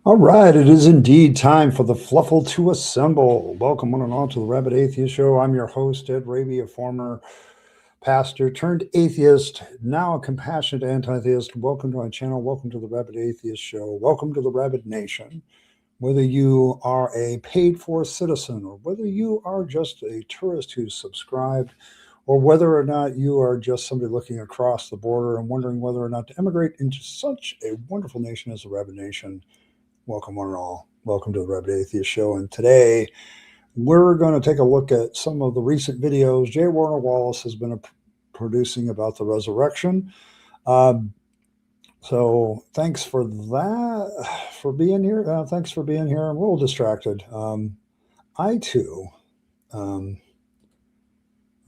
All right, it is indeed time for the Fluffle to assemble. Welcome one and all to the Rabid Atheist Show. I'm your host, Ed Raby, a former pastor turned atheist, now a compassionate anti-theist. Welcome to my channel. Welcome to the Rabid Atheist Show. Welcome to the Rabid Nation. Whether you are a paid-for citizen or whether you are just a tourist who's subscribed, or whether or not you are just somebody looking across the border and wondering whether or not to emigrate into such a wonderful nation as the Rabid Nation, welcome one and all. Welcome to the Rabid Atheist Show. And today we're going to take a look at some of the recent videos J. Warner Wallace has been producing about the resurrection. So thanks for that, for being here. Thanks for being here. I'm a little distracted. I too, I'm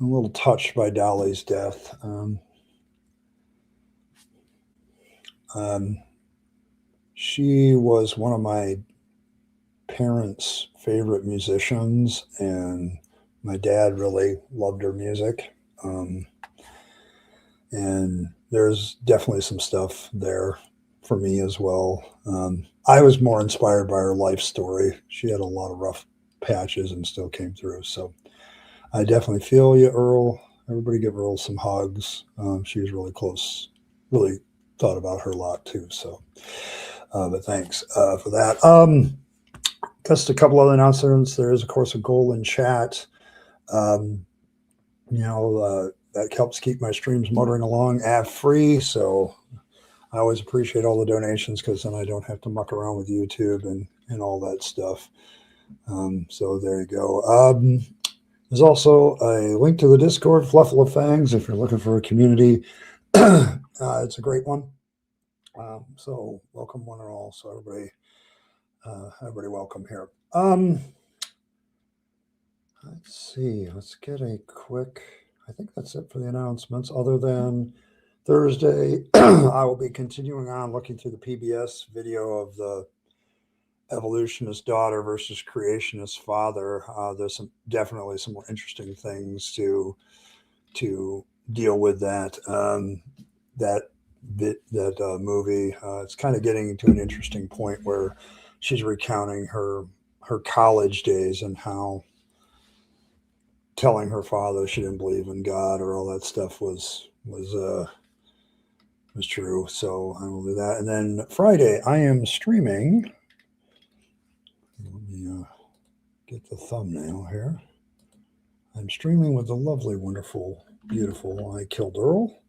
a little touched by Dolly's death. She was one of my parents' favorite musicians, and my dad really loved her music. And there's definitely some stuff there for me as well. I was more inspired by her life story. She had a lot of rough patches and still came through. So I definitely feel you, Earl. Everybody give Earl some hugs. She was really close, really thought about her a lot too. So, but thanks for that. Just a couple other announcements. There is, of course, a goal in chat. That helps keep my streams motoring along ad-free. So I always appreciate all the donations because then I don't have to muck around with YouTube and all that stuff. So there you go. There's also a link to the Discord, Fluffle Fangs, if you're looking for a community. It's a great one. So welcome one and all. So everybody welcome here. Let's see. Let's get a quick... I think that's it for the announcements. Other than Thursday, I will be continuing on looking through the PBS video of the evolutionist daughter versus creationist father. There's definitely some more interesting things to deal with that movie. It's kind of getting to an interesting point where she's recounting her college days and how telling her father she didn't believe in God or all that stuff was true. So I will do that. And then Friday, I am streaming. Let me get the thumbnail here. I'm streaming with the lovely, wonderful, beautiful I Killed Earl.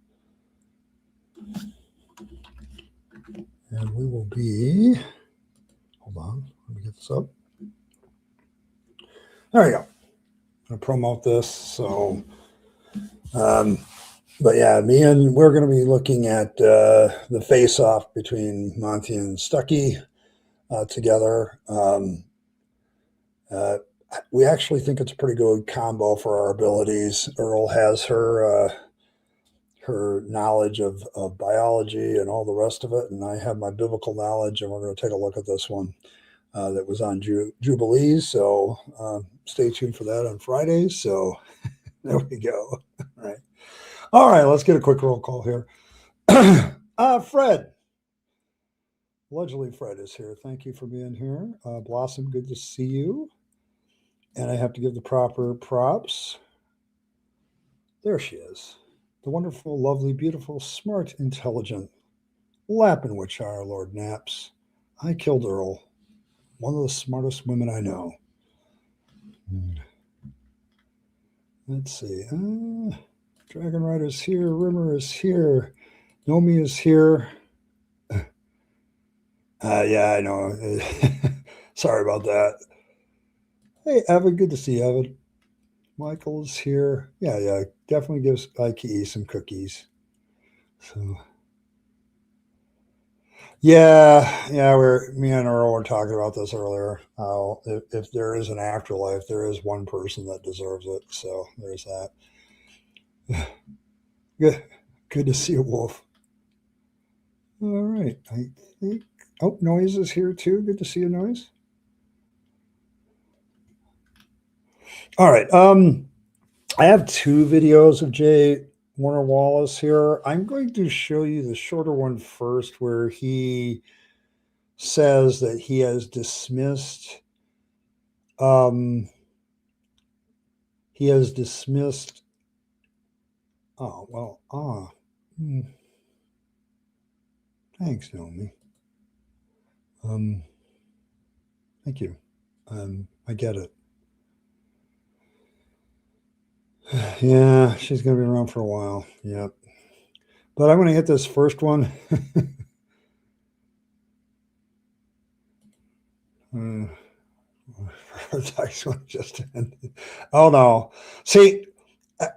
And we will be, hold on, let me get this up. There we go. I'm going to promote this. So, but yeah, we're going to be looking at the face-off between Monty and Stucky together. We actually think it's a pretty good combo for our abilities. Earl has her knowledge of biology and all the rest of it, and I have my biblical knowledge, and we're going to take a look at this one that was on Jubilees. So stay tuned for that on Fridays. So there we go. All right, let's get a quick roll call here. Fred. Allegedly, Fred is here. Thank you for being here. Blossom, good to see you. And I have to give the proper props. There she is. The wonderful, lovely, beautiful, smart, intelligent, lapping witch our Lord Naps. I Killed Earl. One of the smartest women I know. Let's see. Dragon Rider's here. Rimmer is here. Nomi is here. Yeah, I know. Sorry about that. Hey, Evan. Good to see you, Evan. Michael's here. Yeah. Definitely gives Ike some cookies. So... Yeah, me and Earl were talking about this earlier. How if there is an afterlife, there is one person that deserves it. So there's that. Good to see you, Wolf. All right, I think. Oh, Noise is here too. Good to see you, Noise. All right. I have two videos of J. Warner Wallace here. I'm going to show you the shorter one first, where he says that he has dismissed he has dismissed hmm, thanks, Naomi. Thank you. I get it. Yeah, she's gonna be around for a while. Yep. But I'm gonna hit this first one. Paradise one just ended. Oh no. See,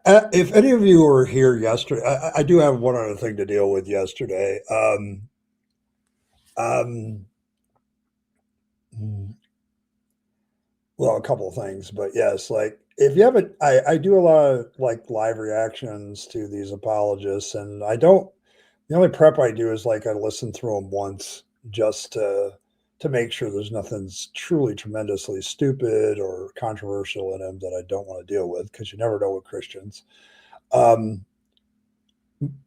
if any of you were here yesterday, I do have one other thing to deal with yesterday. Um, well, a couple of things, but yes, like if you haven't, I do a lot of like live reactions to these apologists, and I don't. The only prep I do is like I listen through them once just to make sure there's nothing truly tremendously stupid or controversial in them that I don't want to deal with, because you never know with Christians. Um,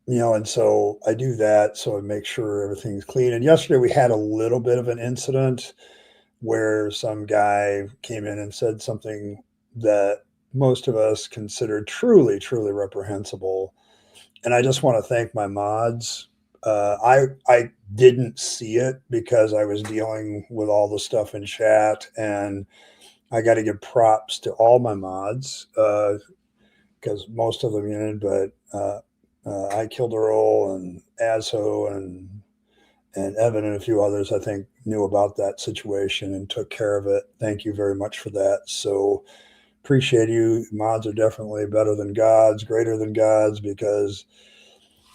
and so I do that so I make sure everything's clean. And yesterday we had a little bit of an incident where some guy came in and said something that most of us consider truly, truly reprehensible. And I just want to thank my mods. I didn't see it because I was dealing with all the stuff in chat, and I got to give props to all my mods because most of them in, but I killed Earl and Azo and Evan and a few others, I think, knew about that situation and took care of it. Thank you very much for that. So appreciate you. Mods are definitely better than gods, greater than gods, because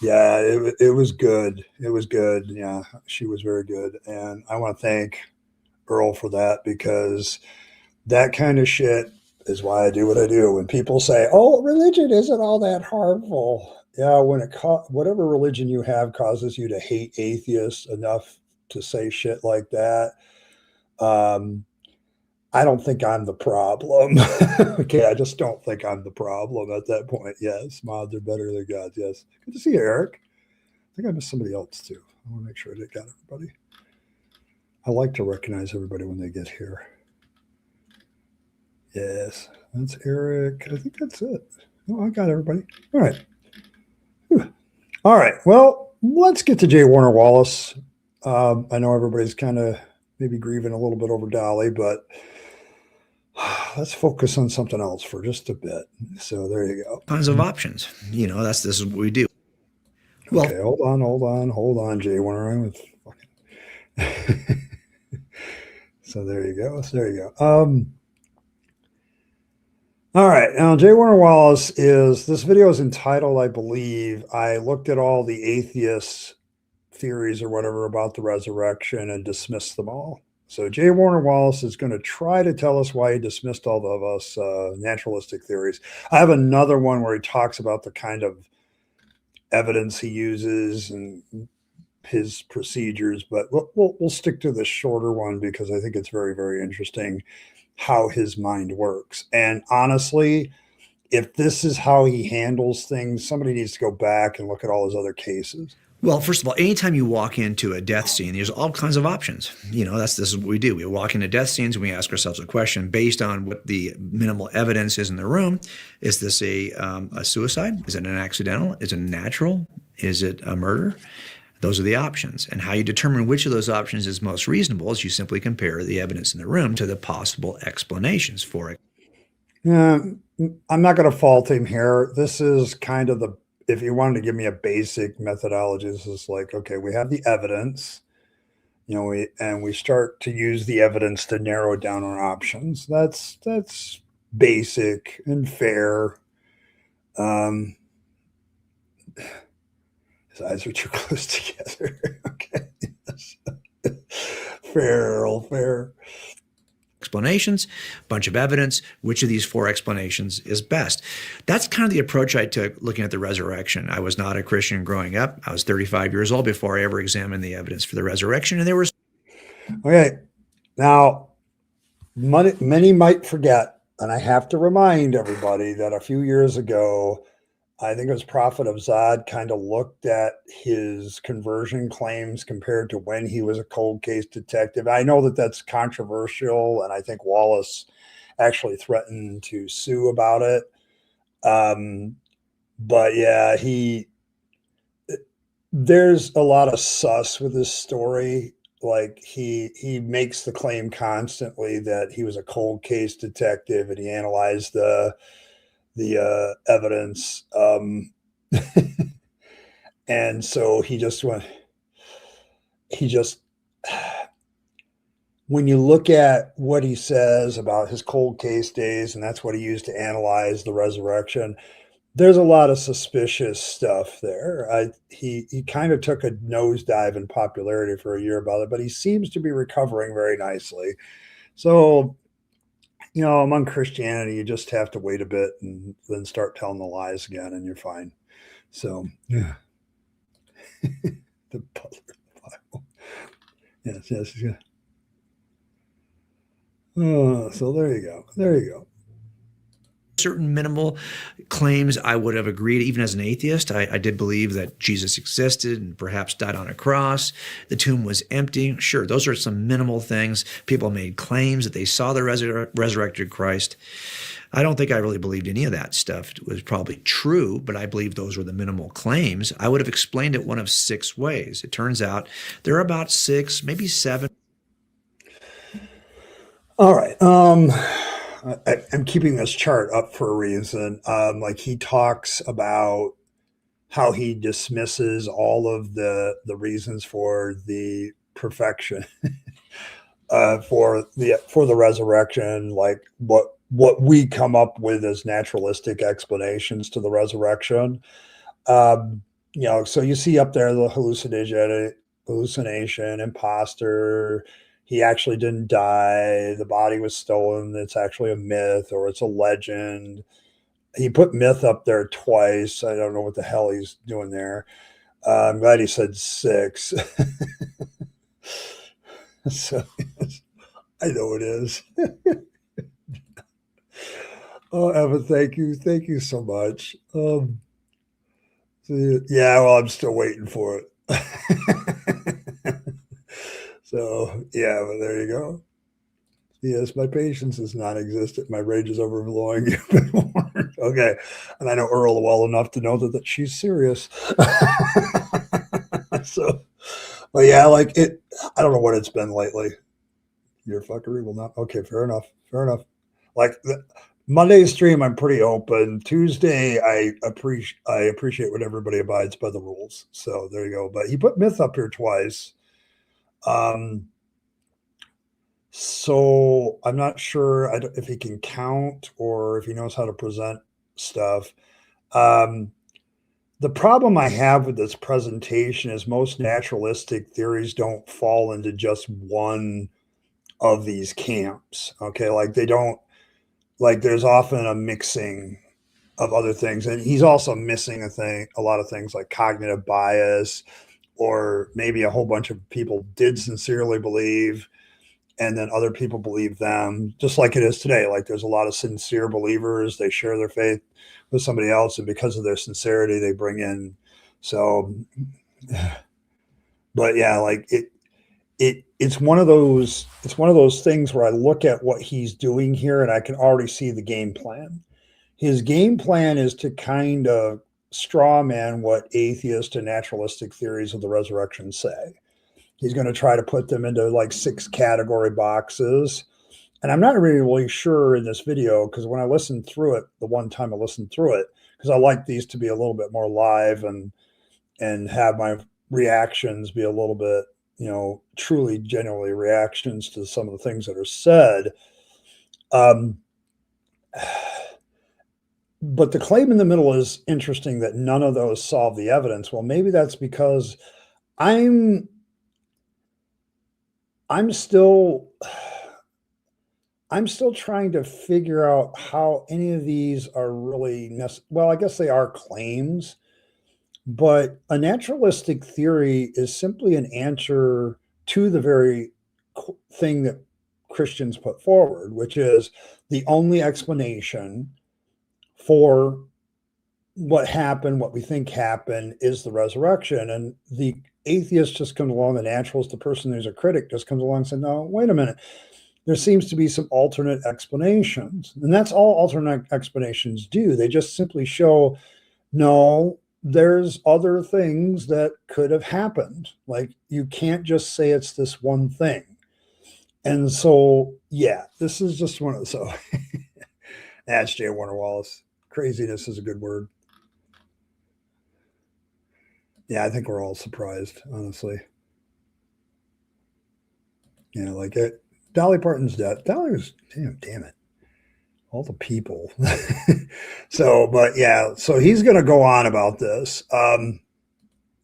yeah, it was good. It was good. Yeah, she was very good. And I want to thank Earl for that, because that kind of shit is why I do what I do. When people say, "Oh, religion isn't all that harmful," yeah, when whatever religion you have causes you to hate atheists enough to say shit like that, um, I don't think I'm the problem. Okay, I just don't think I'm the problem at that point. Yes, mods are better than gods. Yes, good to see you, Eric. I think I missed somebody else too. I want to make sure I got everybody. I like to recognize everybody when they get here. Yes, that's Eric. I think that's it. Oh, I got everybody. All right. Whew. All right. Well, let's get to J. Warner Wallace. I know everybody's kind of maybe grieving a little bit over Dolly, but let's focus on something else for just a bit. So there you go. Kinds of options. This is what we do. Okay, hold on, Jay Warner. I'm with fucking. So there you go. All right. Now, J. Warner Wallace this video is entitled, I believe, I looked at all the atheist theories or whatever about the resurrection and dismissed them all. So J. Warner Wallace is going to try to tell us why he dismissed all of us naturalistic theories. I have another one where he talks about the kind of evidence he uses and his procedures, but we'll stick to the shorter one because I think it's very, very interesting how his mind works. And honestly, if this is how he handles things, somebody needs to go back and look at all his other cases. Well, first of all, anytime you walk into a death scene, there's all kinds of options. This is what we do. We walk into death scenes and we ask ourselves a question based on what the minimal evidence is in the room. Is this a suicide? Is it an accidental? Is it natural? Is it a murder? Those are the options. And how you determine which of those options is most reasonable is you simply compare the evidence in the room to the possible explanations for it. Yeah, I'm not going to fault him here. This is kind of if you wanted to give me a basic methodology, this is like, okay, we have the evidence, we start to use the evidence to narrow down our options. That's basic and fair. His eyes are too close together. Okay. Fair. Explanations, bunch of evidence, which of these four explanations is best. That's kind of the approach I took looking at the resurrection. I was not a Christian growing up. I was 35 years old before I ever examined the evidence for the resurrection, and there was... Okay, now, many might forget And I have to remind everybody that a few years ago, I think it was Prophet of Zod kind of looked at his conversion claims compared to when he was a cold case detective. I know that that's controversial, and I think Wallace actually threatened to sue about it. Um, but yeah, there's a lot of sus with this story. Like he makes the claim constantly that he was a cold case detective and he analyzed the evidence. And so he just when you look at what he says about his cold case days, and that's what he used to analyze the resurrection, there's a lot of suspicious stuff there. He kind of took a nosedive in popularity for a year about it, but he seems to be recovering very nicely. So, among Christianity, you just have to wait a bit and then start telling the lies again, and you're fine. So, yeah. The Butler Bible. Yes, yes, yeah. Oh, so there you go. There you go. Certain minimal claims I would have agreed, even as an atheist. I did believe that Jesus existed and perhaps died on a cross. The tomb was empty. Sure, those are some minimal things. People made claims that they saw the resurrected Christ. I don't think I really believed any of that stuff. It was probably true, but I believe those were the minimal claims. I would have explained it one of 6 ways. It turns out there are about 6, maybe 7. All right. I'm keeping this chart up for a reason. Like he talks about how he dismisses all of the reasons for the perfection, for the resurrection, like what we come up with as naturalistic explanations to the resurrection. Um, so you see up there the hallucination, imposter. He actually didn't die. The body was stolen. It's actually a myth or it's a legend. He put myth up there twice. I don't know what the hell he's doing there. I'm glad he said 6. So I know it is. Oh, Evan, thank you so much. Yeah, well, I'm still waiting for it. So yeah, well, there you go. Yes, my patience is non-existent. My rage is overflowing. You've been warned. Okay, and I know Earl well enough to know that she's serious. So, but yeah, like it. I don't know what it's been lately. Your fuckery will not. Okay, fair enough. Fair enough. Like Monday stream, I'm pretty open. Tuesday, I appreciate when everybody abides by the rules. So there you go. But he put myth up here twice. Um, So I'm not sure if he can count or if he knows how to present stuff. Um, the problem I have with this presentation is most naturalistic theories don't fall into just one of these camps. Okay, like they don't like there's often a mixing of other things, and he's also missing a lot of things like cognitive bias, or maybe a whole bunch of people did sincerely believe and then other people believe them, just like it is today. Like there's a lot of sincere believers. They share their faith with somebody else, and because of their sincerity, they bring in. So, but yeah, like it's one of those things where I look at what he's doing here, and I can already see the game plan. His game plan is to kind of straw man what atheist and naturalistic theories of the resurrection say. He's going to try to put them into like 6 category boxes. And I'm not really sure in this video because when I listened through it, the one time I listened through it, because I like these to be a little bit more live and have my reactions be a little bit, truly genuinely reactions to some of the things that are said. Um, but the claim in the middle is interesting that none of those solve the evidence. Well, maybe that's because I'm I'm still I'm still trying to figure out how any of these are really well, I guess they are claims, but a naturalistic theory is simply an answer to the very thing that Christians put forward, which is the only explanation for what happened, what we think happened, is the resurrection. And the atheist just comes along, the naturalist, the person who's a critic just comes along and says, no, wait a minute. There seems to be some alternate explanations. And that's all alternate explanations do. They just simply show, no, there's other things that could have happened. Like, you can't just say it's this one thing. And so, yeah, this is just one of those. So that's J. Warner Wallace. Craziness is a good word. Yeah, I think we're all surprised, honestly. Yeah, like it. Dolly Parton's death. Dolly was, damn it. All the people. So, but yeah, so he's going to go on about this.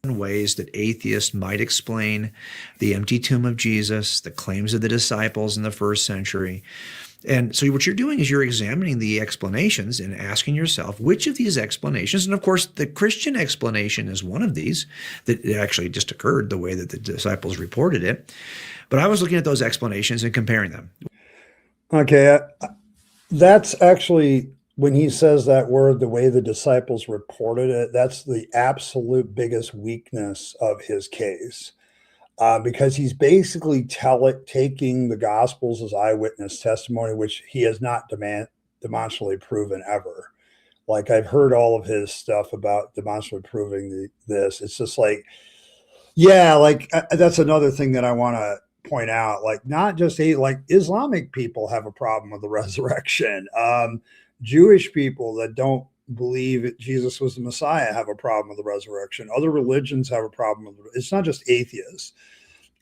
Ways that atheists might explain the empty tomb of Jesus, the claims of the disciples in the first century. And so what you're doing is you're examining the explanations and asking yourself, which of these explanations, and of course the Christian explanation is one of these, that it actually just occurred the way that the disciples reported it. But I was looking at those explanations and comparing them. Okay, that's actually, when he says that word, the way the disciples reported it, that's the absolute biggest weakness of his case. Because he's basically taking the Gospels as eyewitness testimony, which he has not demonstrably proven ever. Like, I've heard all of his stuff about demonstrably proving this. It's just like, yeah, like that's another thing that I want to point out. Like, not just like Islamic people have a problem with the resurrection. Jewish people that don't believe that Jesus was the Messiah have a problem with the resurrection. Other religions have a problem with it. It's not just atheists.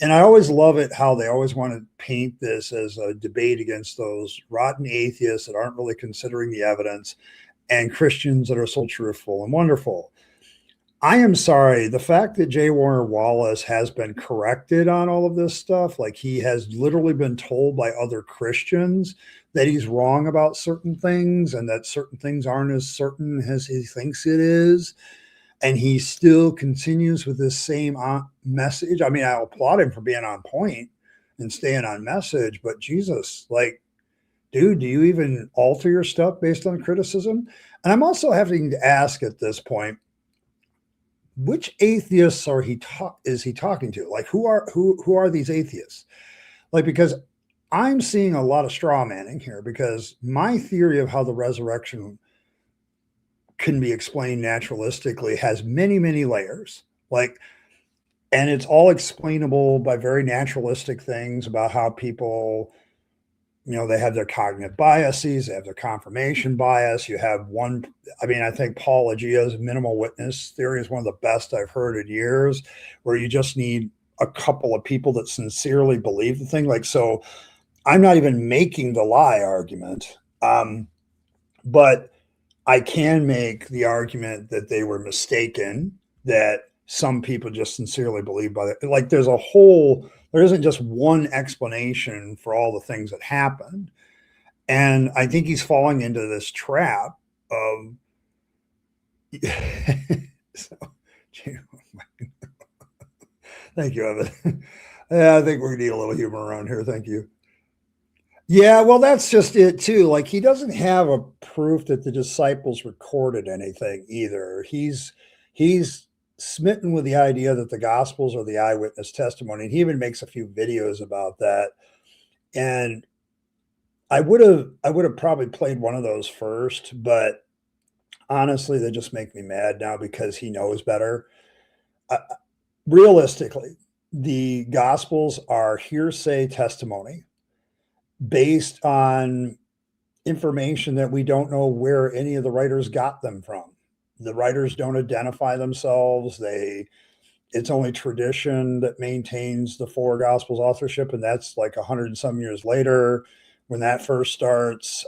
And I always love it how they always want to paint this as a debate against those rotten atheists that aren't really considering the evidence and Christians that are so truthful and wonderful. I am sorry. The fact that J. Warner Wallace has been corrected on all of this stuff, like he has literally been told by other Christians that he's wrong about certain things and that certain things aren't as certain as he thinks it is. And he still continues with this same message. I mean, I applaud him for being on point and staying on message, but Jesus, like, dude, do you even alter your stuff based on criticism? And I'm also having to ask at this point, which atheists is he talking to? Like, who are these atheists? Like, because I'm seeing a lot of straw manning here, because my theory of how the resurrection can be explained naturalistically has many, many layers. Like, and it's all explainable by very naturalistic things about how people, they have their cognitive biases, they have their confirmation bias. You have one, I mean, I think Paul Agea's minimal witness theory is one of the best I've heard in years, where you just need a couple of people that sincerely believe the thing. Like, so I'm not even making the lie argument, but I can make the argument that they were mistaken, that some people just sincerely believe by it. Like, there isn't just one explanation for all the things that happened. And I think he's falling into this trap of, so, thank you, Evan. Yeah, I think we need a little humor around here. Thank you. Yeah, well, that's just it too. Like, he doesn't have a proof that the disciples recorded anything either. He's smitten with the idea that the Gospels are the eyewitness testimony, and he even makes a few videos about that. And I would have probably played one of those first, but honestly, they just make me mad now because he knows better. Realistically, the Gospels are hearsay testimony based on information that we don't know where any of the writers got them from. The writers don't identify themselves. It's only tradition that maintains the four Gospels authorship, and that's like 100 and some years later when that first starts.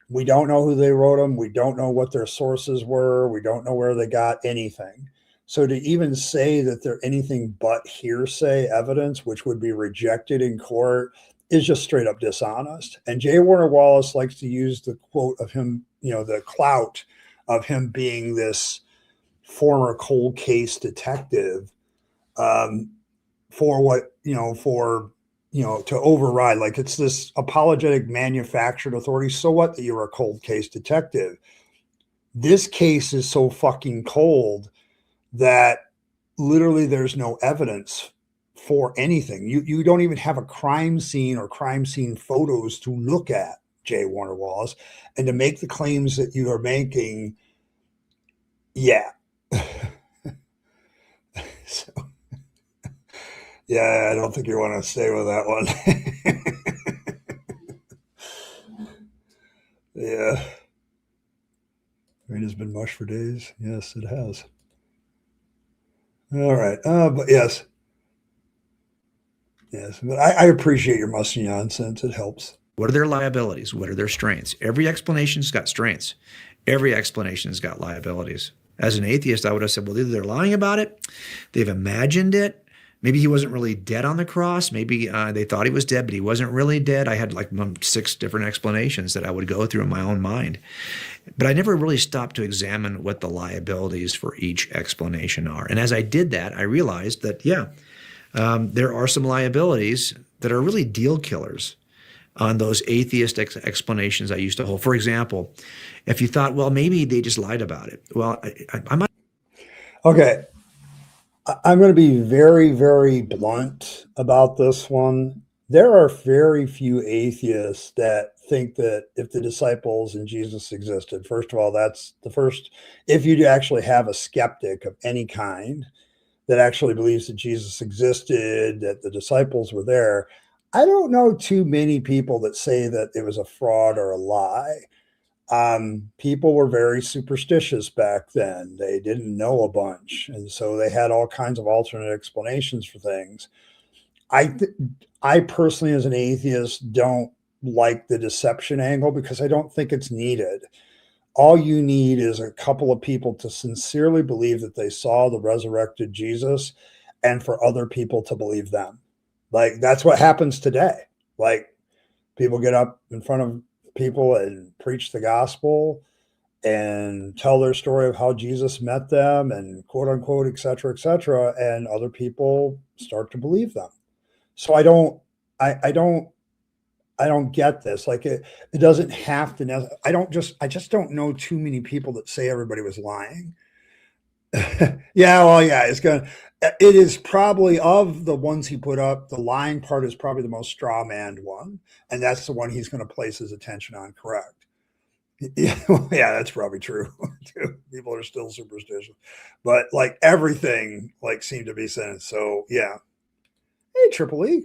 We don't know who they wrote them. We don't know what their sources were. We don't know where they got anything. So to even say that they're anything but hearsay evidence, which would be rejected in court, is just straight up dishonest. And J. Warner Wallace likes to use the quote of him, the clout of him being this former cold case detective, for what, to override, like it's this apologetic manufactured authority. So what that you're a cold case detective? This case is so fucking cold that literally there's no evidence for anything. You don't even have a crime scene or crime scene photos to look at, J. Warner Wallace, and to make the claims that you are making. Yeah. So, yeah, I don't think you want to stay with that one. Yeah. Rain has been mush for days. Yes, it has. All right. But yes. Yes. But I appreciate your musty nonsense. It helps. What are their liabilities? What are their strengths? Every explanation's got strengths. Every explanation's got liabilities. As an atheist, I would have said, well, either they're lying about it, they've imagined it. Maybe he wasn't really dead on the cross. Maybe they thought he was dead, but he wasn't really dead. I had like 6 different explanations that I would go through in my own mind. But I never really stopped to examine what the liabilities for each explanation are. And as I did that, I realized that, there are some liabilities that are really deal killers on those atheist explanations I used to hold. For example, if you thought, well, maybe they just lied about it. Well, I might. Okay. I'm going to be very, very blunt about this one. There are very few atheists that think that if the disciples and Jesus existed, first of all, that's the first, if you actually have a skeptic of any kind that actually believes that Jesus existed, that the disciples were there, I don't know too many people that say that it was a fraud or a lie. People were very superstitious back then. They didn't know a bunch, and so they had all kinds of alternate explanations for things. I th- I personally, as an atheist, don't like the deception angle because I don't think it's needed. All you need is a couple of people to sincerely believe that they saw the resurrected Jesus, and for other people to believe them. Like that's what happens today. Like people get up in front of people and preach the gospel and tell their story of how Jesus met them and quote unquote, et cetera, et cetera. And other people start to believe them. So I don't, I don't get this. Like it doesn't have to, I just don't know too many people that say everybody was lying. Yeah, well, yeah, it is probably of the ones he put up, the lying part is probably the most straw manned one. And that's the one he's going to place his attention on, correct? Yeah, well, yeah, that's probably true too. People are still superstitious, but like everything like seemed to be saying. So yeah. Hey, Triple E.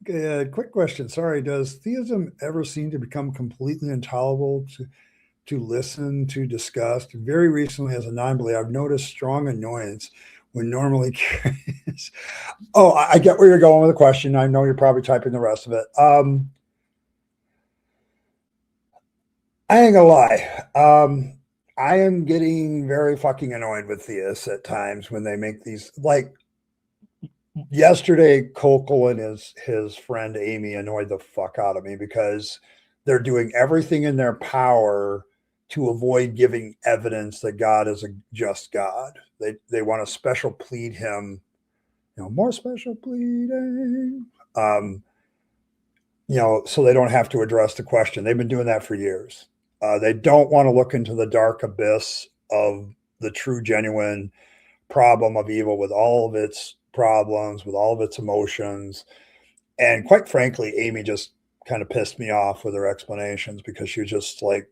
Quick question. Sorry, does theism ever seem to become completely intolerable to listen to, discuss? Very recently, as a non-believer, I've noticed strong annoyance when normally curious. Oh, I get where you're going with the question. I know you're probably typing the rest of it. I ain't gonna lie. I am getting very fucking annoyed with theists at times when they make these like yesterday. Kokol and his friend Amy annoyed the fuck out of me because they're doing everything in their power to avoid giving evidence that God is a just God. They want to special plead him, more special pleading. So they don't have to address the question. They've been doing that for years. They don't want to look into the dark abyss of the true, genuine problem of evil with all of its problems, with all of its emotions. And quite frankly, Amy just kind of pissed me off with her explanations because she was just like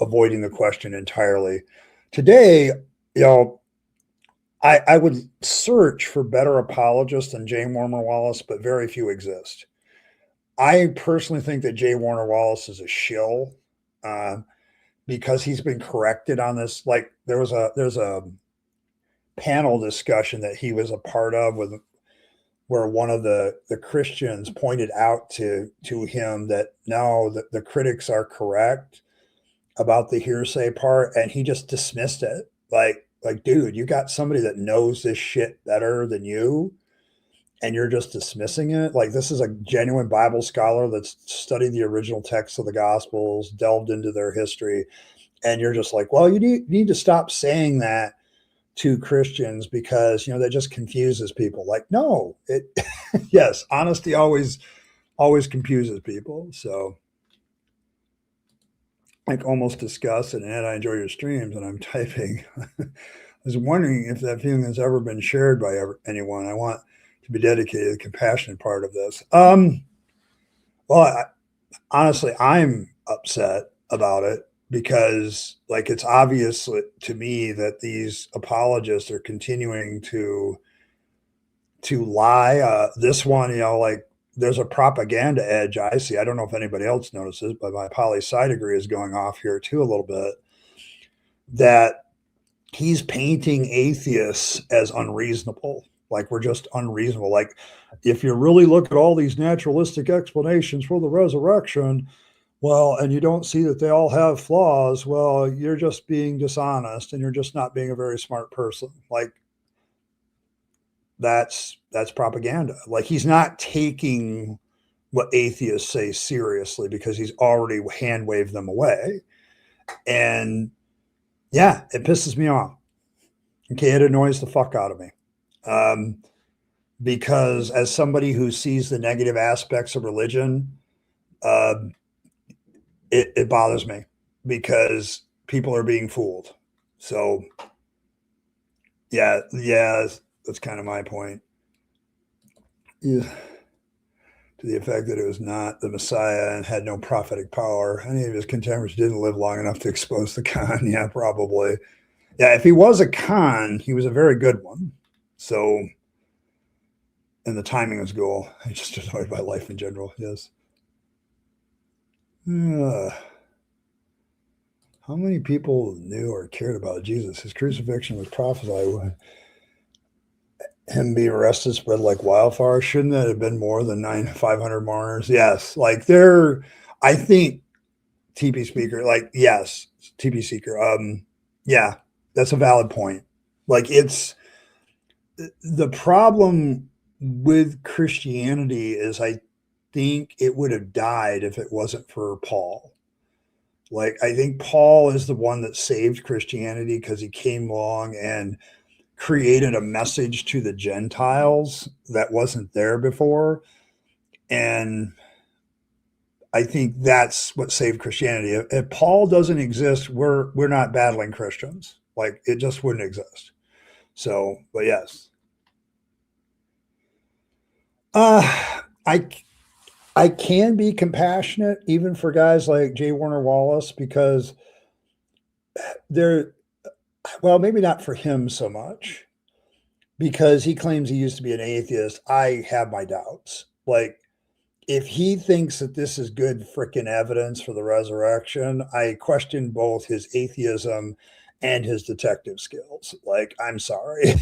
avoiding the question entirely. Today, I would search for better apologists than J. Warner Wallace, but very few exist. I personally think that J. Warner Wallace is a shill because he's been corrected on this. Like there's a panel discussion that he was a part of with where one of the Christians pointed out to him that no, the critics are correct about the hearsay part, and he just dismissed it. Like, dude, you got somebody that knows this shit better than you, and you're just dismissing it. Like, this is a genuine Bible scholar that's studied the original text of the Gospels, delved into their history, and you're just like, well, you need to stop saying that to Christians because, that just confuses people. Like, no, yes, honesty always confuses people. So, like almost disgusted, and I enjoy your streams, and I'm typing. I was wondering if that feeling has ever been shared by anyone. I want to be dedicated to the compassionate part of this. Well, honestly, I'm upset about it because, like, it's obvious to me that these apologists are continuing to lie. This one, like, there's a propaganda edge I see. I don't know if anybody else notices, but my poli-sci degree is going off here too a little bit. That he's painting atheists as unreasonable. Like, we're just unreasonable. Like, if you really look at all these naturalistic explanations for the resurrection, well, and you don't see that they all have flaws, well, you're just being dishonest and you're just not being a very smart person. Like, that's propaganda. Like, he's not taking what atheists say seriously because he's already hand waved them away. And yeah, it pisses me off. Okay, it annoys the fuck out of me. Because as somebody who sees the negative aspects of religion, it bothers me because people are being fooled. So yeah, that's kind of my point. Yeah. To the effect that it was not the Messiah and had no prophetic power. Any of his contemporaries didn't live long enough to expose the con. Yeah, probably. Yeah, if he was a con, he was a very good one. So, and the timing was cool. I'm just annoyed by life in general. Yes. How many people knew or cared about Jesus? His crucifixion was prophesied. Him being arrested spread like wildfire. Shouldn't that have been more than 500 mourners? Yes. Like, I think TP speaker, like, yes, TP seeker. Yeah, that's a valid point. Like, it's the problem with Christianity is I think it would have died if it wasn't for Paul. Like, I think Paul is the one that saved Christianity because he came along and created a message to the Gentiles that wasn't there before. And I think that's what saved Christianity. If Paul doesn't exist, we're not battling Christians. Like, it just wouldn't exist. So, but yes. I can be compassionate even for guys like J. Warner Wallace because well, maybe not for him so much because he claims he used to be an atheist. I have my doubts. Like, if he thinks that this is good freaking evidence for the resurrection, I question both his atheism and his detective skills. Like, I'm sorry.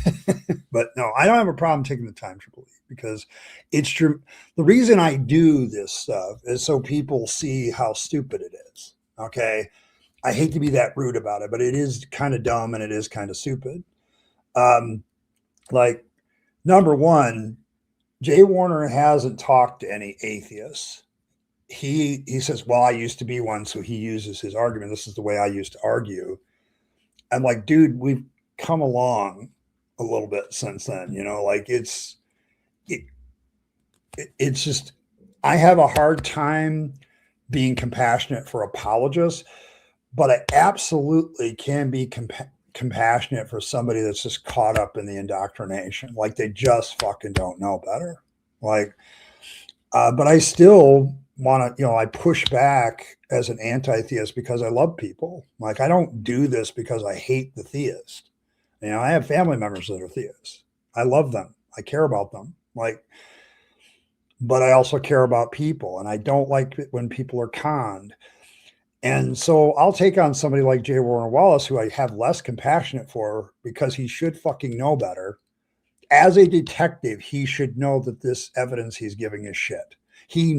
But no, I don't have a problem taking the time to believe because it's true. The reason I do this stuff is so people see how stupid it is. Okay. I hate to be that rude about it, but it is kind of dumb and it is kind of stupid. Like, number one, Jay Warner hasn't talked to any atheists. He says, well, I used to be one. So he uses his argument. This is the way I used to argue. I'm like, dude, we've come along a little bit since then, like it's just, I have a hard time being compassionate for apologists, but I absolutely can be compassionate for somebody that's just caught up in the indoctrination. Like, they just fucking don't know better. Like, but I still want to, I push back as an anti-theist because I love people. Like, I don't do this because I hate the theist. I have family members that are theists. I love them. I care about them. Like, but I also care about people, and I don't like it when people are conned. And so I'll take on somebody like J. Warner Wallace, who I have less compassionate for because he should fucking know better. As a detective, he should know that this evidence he's giving is shit. He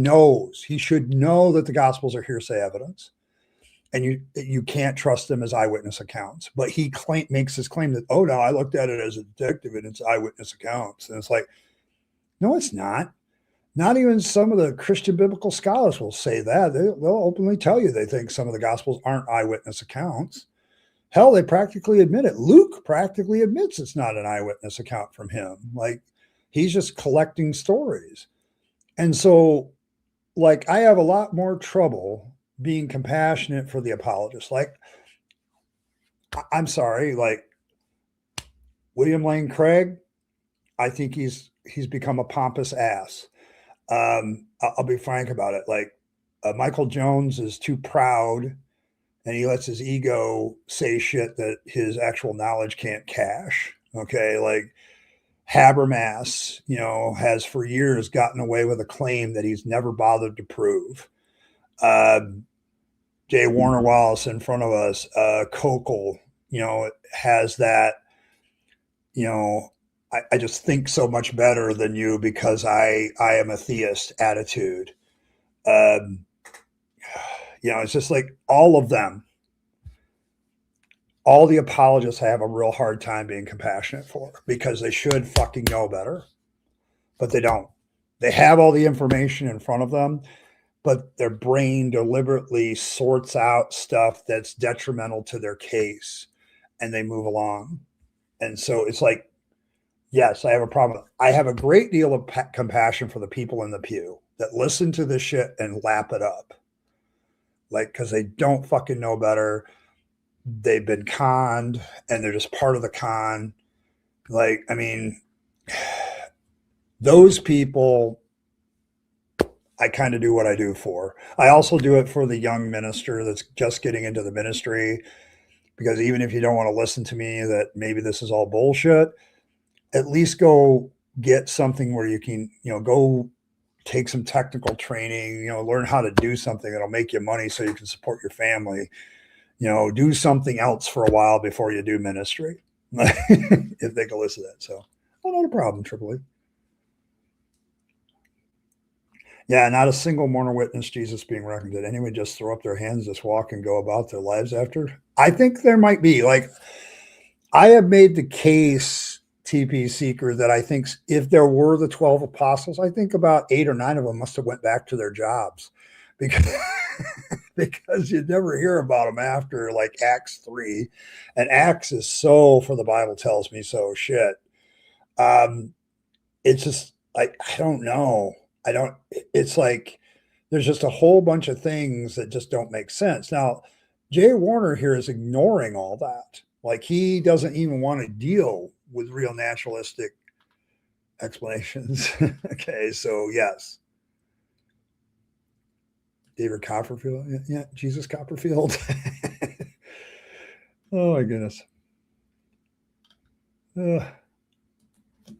should know that the Gospels are hearsay evidence, and you can't trust them as eyewitness accounts. But he makes his claim that, oh, no, I looked at it as a detective and it's eyewitness accounts. And it's like, no, it's not. Not even some of the Christian biblical scholars will say that. They'll openly tell you they think some of the Gospels aren't eyewitness accounts. Hell, they practically admit it. Luke practically admits it's not an eyewitness account from him. Like, he's just collecting stories. And so, like, I have a lot more trouble being compassionate for the apologist. Like, I'm sorry, like, William Lane Craig, I think he's become a pompous ass. I'll be frank about it. Like, Michael Jones is too proud, and he lets his ego say shit that his actual knowledge can't cash. Okay, like Habermas, has for years gotten away with a claim that he's never bothered to prove. J. Warner Wallace in front of us, Kokel, has that, I just think so much better than you because I am a theist attitude. It's just like all of them, all the apologists I have a real hard time being compassionate for because they should fucking know better, but they don't. They have all the information in front of them, but their brain deliberately sorts out stuff that's detrimental to their case and they move along. And so it's like, yes, I have a problem. I have a great deal of compassion for the people in the pew that listen to this shit and lap it up. Like, because they don't fucking know better. They've been conned and they're just part of the con. Like, I mean, those people, I kind of do what I do for. I also do it for the young minister that's just getting into the ministry, because even if you don't want to listen to me, that maybe this is all bullshit, at least go get something where you can, go take some technical training, learn how to do something that'll make you money so you can support your family, do something else for a while before you do ministry, if they can listen to that. So, not a problem, Triple E. Yeah, not a single mourner witnessed Jesus being reckoned. Did anyone just throw up their hands, just walk and go about their lives after? I think there might be. Like, I have made the case, TP Seeker, that I think if there were the 12 apostles, I think about 8 or 9 of them must have went back to their jobs because you never hear about them after like Acts 3. And Acts is so, for the Bible tells me so, shit. It's just like, I don't know. It's like there's just a whole bunch of things that just don't make sense. Now, Jay Warner here is ignoring all that. Like, he doesn't even want to deal with real naturalistic explanations. Okay, so yes. David Copperfield. Yeah, Jesus Copperfield. Oh my goodness.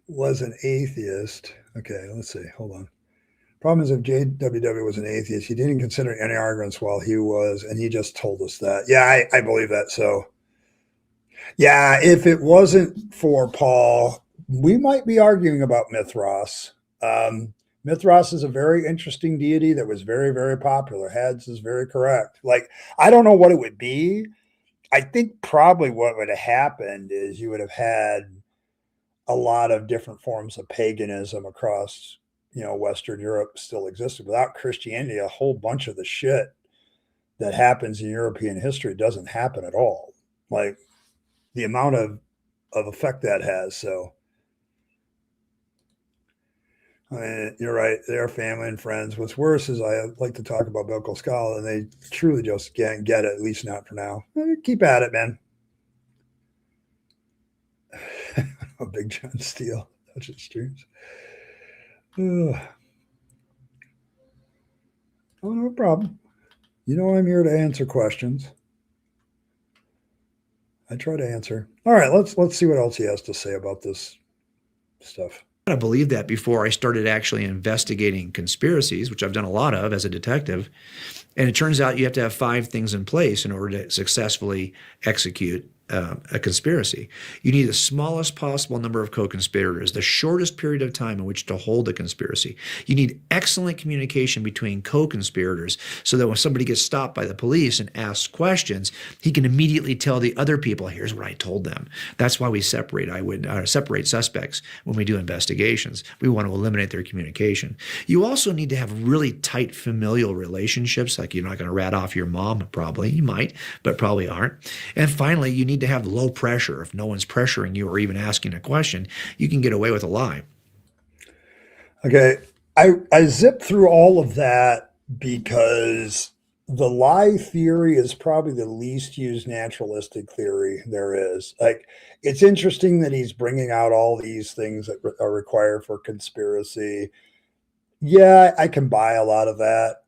Was an atheist. Okay, let's see. Hold on. Problem is, if JWW was an atheist, he didn't consider any arguments while he was, and he just told us that. Yeah, I believe that. So, yeah, if it wasn't for Paul, we might be arguing about Mithras. Mithras is a very interesting deity that was very, very popular. Hads is very correct. Like, I don't know what it would be. I think probably what would have happened is you would have had a lot of different forms of paganism across, Western Europe still existed. Without Christianity, a whole bunch of the shit that happens in European history doesn't happen at all. Like, the amount of effect that has. So, I mean, you're right. They're family and friends. What's worse is I like to talk about biblical scholar, and they truly just can't get it, at least not for now. Keep at it, man. Big John Steele. Touch it streams. Oh, no problem. I'm here to answer questions. I try to answer. All right, let's see what else he has to say about this stuff. I believed that before I started actually investigating conspiracies, which I've done a lot of as a detective. And it turns out you have to have 5 things in place in order to successfully execute a conspiracy. You need the smallest possible number of co-conspirators, the shortest period of time in which to hold a conspiracy. You need excellent communication between co-conspirators so that when somebody gets stopped by the police and asks questions, he can immediately tell the other people, here's what I told them. That's why we separate suspects when we do investigations. We want to eliminate their communication. You also need to have really tight familial relationships, like you're not going to rat off your mom, probably. You might, but probably aren't. And finally, you need to have low pressure. If no one's pressuring you or even asking a question, you can get away with a lie. Okay. I zipped through all of that because the lie theory is probably the least used naturalistic theory there is. Like, it's interesting that he's bringing out all these things that are required for conspiracy. Yeah, I can buy a lot of that.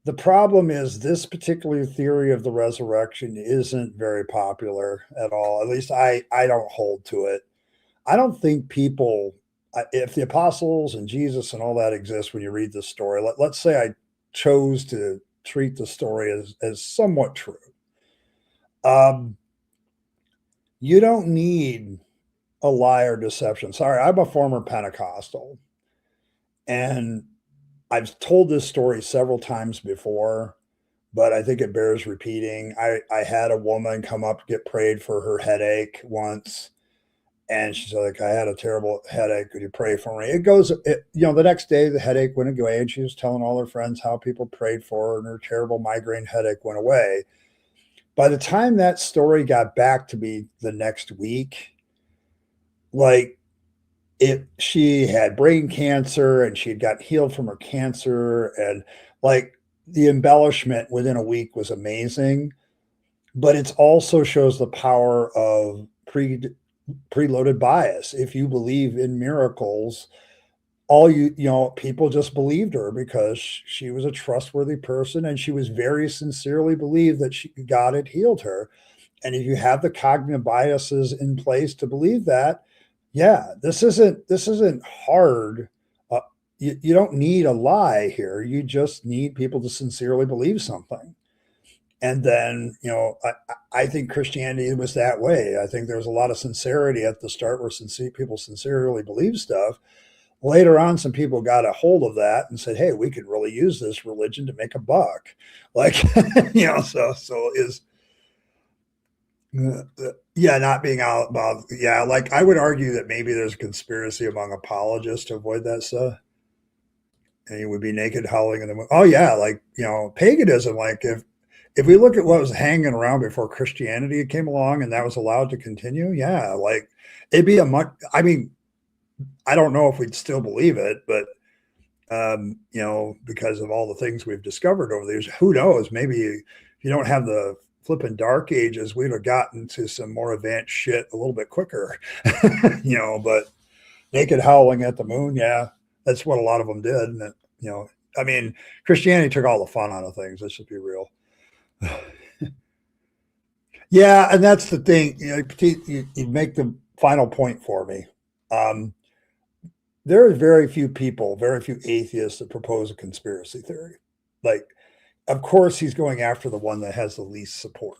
The problem is this particular theory of the resurrection isn't very popular at all. At least I don't hold to it. I don't think people, if the apostles and Jesus and all that exist when you read the story, let's say I chose to treat the story as somewhat true. Um, you don't need a lie or deception. Sorry, I'm a former Pentecostal, and I've told this story several times before, but I think it bears repeating. I had a woman come up to get prayed for her headache once, and she's like, I had a terrible headache. Could you pray for me? The next day the headache went away, and she was telling all her friends how people prayed for her, and her terrible migraine headache went away. By the time that story got back to me the next week, like, she had brain cancer and she had got healed from her cancer, and like the embellishment within a week was amazing, but it also shows the power of preloaded bias. If you believe in miracles, people just believed her because she was a trustworthy person and she was very sincerely believed that God had healed her. And if you have the cognitive biases in place to believe that, yeah, this isn't hard. You don't need a lie here. You just need people to sincerely believe something. And then, I think Christianity was that way. I think there's a lot of sincerity at the start where people sincerely believe stuff. Later on, some people got a hold of that and said, hey, we could really use this religion to make a buck. Like, so is, yeah, not being out about, yeah, like I would argue that maybe there's a conspiracy among apologists to avoid that stuff. And you would be naked howling in the moon. Oh yeah, like, paganism, like if we look at what was hanging around before Christianity came along and that was allowed to continue, yeah, like it'd be I don't know if we'd still believe it, but because of all the things we've discovered over the years, who knows? Maybe if you don't have the flipping dark ages, we'd have gotten to some more advanced shit a little bit quicker, but naked howling at the moon, yeah, that's what a lot of them did. And Christianity took all the fun out of things. Let's just be real. Yeah, and that's the thing. You make the final point for me. There are very few people, very few atheists that propose a conspiracy theory. Like, of course, he's going after the one that has the least support,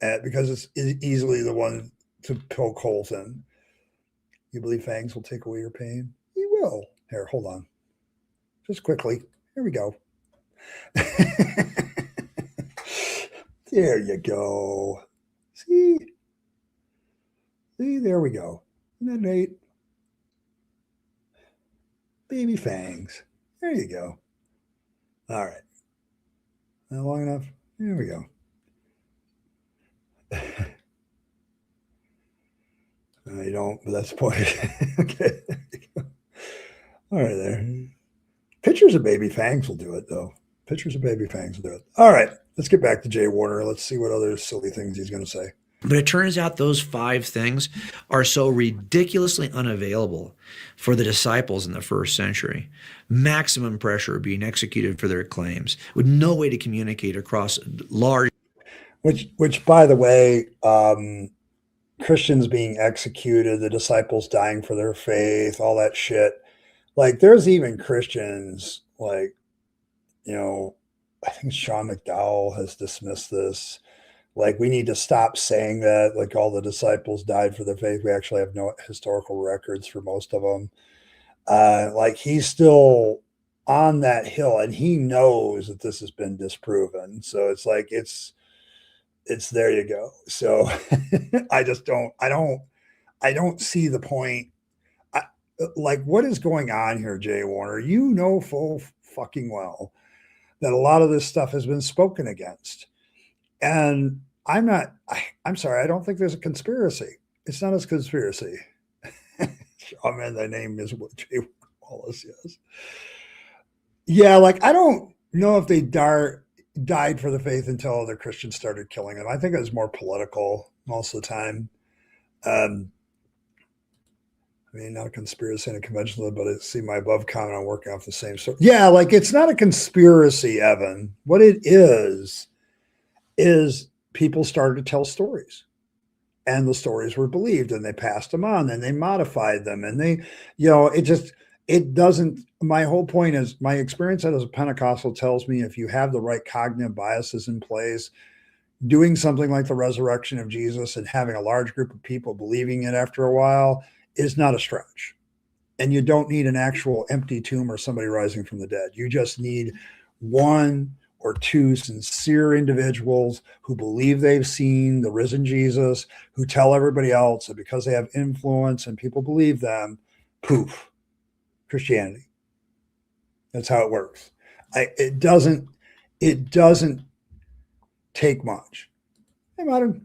because it's easily the one to poke holes in. You believe Fangs will take away your pain? He will. Here, hold on. Just quickly. Here we go. There you go. See, there we go. Isn't that neat? Baby Fangs. There you go. All right. Not long enough? There we go. You don't, but that's the point. Okay. All right, there. Pictures of baby Fangs will do it, though. Pictures of baby Fangs will do it. All right. Let's get back to Jay Warner. Let's see what other silly things he's going to say. But it turns out those 5 things are so ridiculously unavailable for the disciples in the first century. Maximum pressure being executed for their claims with no way to communicate across large. Which, by the way, Christians being executed, the disciples dying for their faith, all that shit. Like, there's even Christians, like, I think Sean McDowell has dismissed this. Like, we need to stop saying that, like, all the disciples died for their faith. We actually have no historical records for most of them. Like, he's still on that hill, and he knows that this has been disproven. So it's like, it's there you go. So I don't see the point. I, like, what is going on here, Jay Warner? You know full fucking well that a lot of this stuff has been spoken against. And I'm sorry, I don't think there's a conspiracy. It's not a conspiracy. Oh man, the name is what Jay Wallace is. Yeah, like, I don't know if they died for the faith until other Christians started killing them. I think it was more political most of the time. Um, I mean, not a conspiracy and a conventional, but it's, see my above comment on working off the same sort. Yeah, like, it's not a conspiracy, Evan. What it is people started to tell stories, and the stories were believed, and they passed them on, and they modified them, and they, it doesn't. My whole point is, my experience as a Pentecostal tells me, if you have the right cognitive biases in place, doing something like the resurrection of Jesus and having a large group of people believing it after a while is not a stretch. And you don't need an actual empty tomb or somebody rising from the dead. You just need one or two sincere individuals who believe they've seen the risen Jesus, who tell everybody else that because they have influence and people believe them, poof, Christianity. That's how it works. It doesn't take much. Hey, Modern.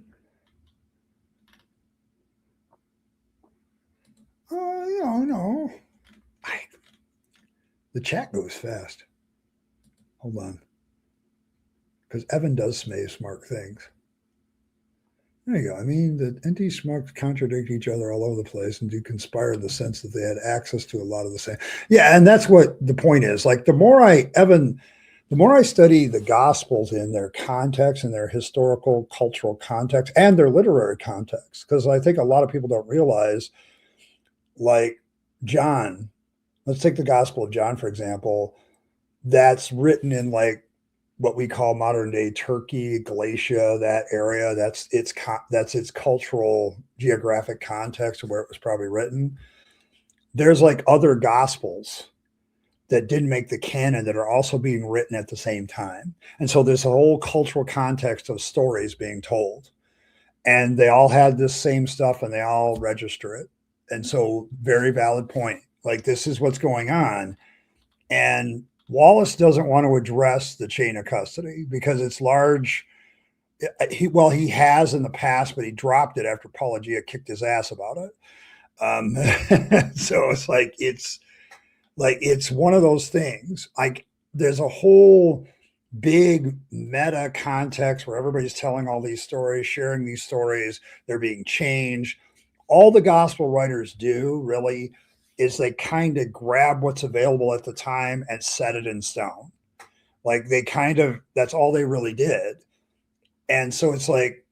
No. The chat goes fast. Hold on. Because Evan does say smart things. There you go. I mean, the anti-smarts contradict each other all over the place and do conspire in the sense that they had access to a lot of the same. Yeah, and that's what the point is. Like, the more I study the Gospels in their context and their historical, cultural context and their literary context, because I think a lot of people don't realize, like, John, let's take the Gospel of John, for example, that's written in, like, what we call modern day Turkey, Galatia, that area. That's its cultural geographic context of where it was probably written. There's, like, other Gospels that didn't make the canon that are also being written at the same time. And so there's a whole cultural context of stories being told. And they all had this same stuff and they all register it. And so, very valid point. Like, this is what's going on. And Wallace doesn't want to address the chain of custody because it's large. He has in the past, but he dropped it after Apologia kicked his ass about it. So it's one of those things. Like, there's a whole big meta context where everybody's telling all these stories, sharing these stories. They're being changed. All the gospel writers do really is they kind of grab what's available at the time and set it in stone. Like, that's all they really did. And so it's like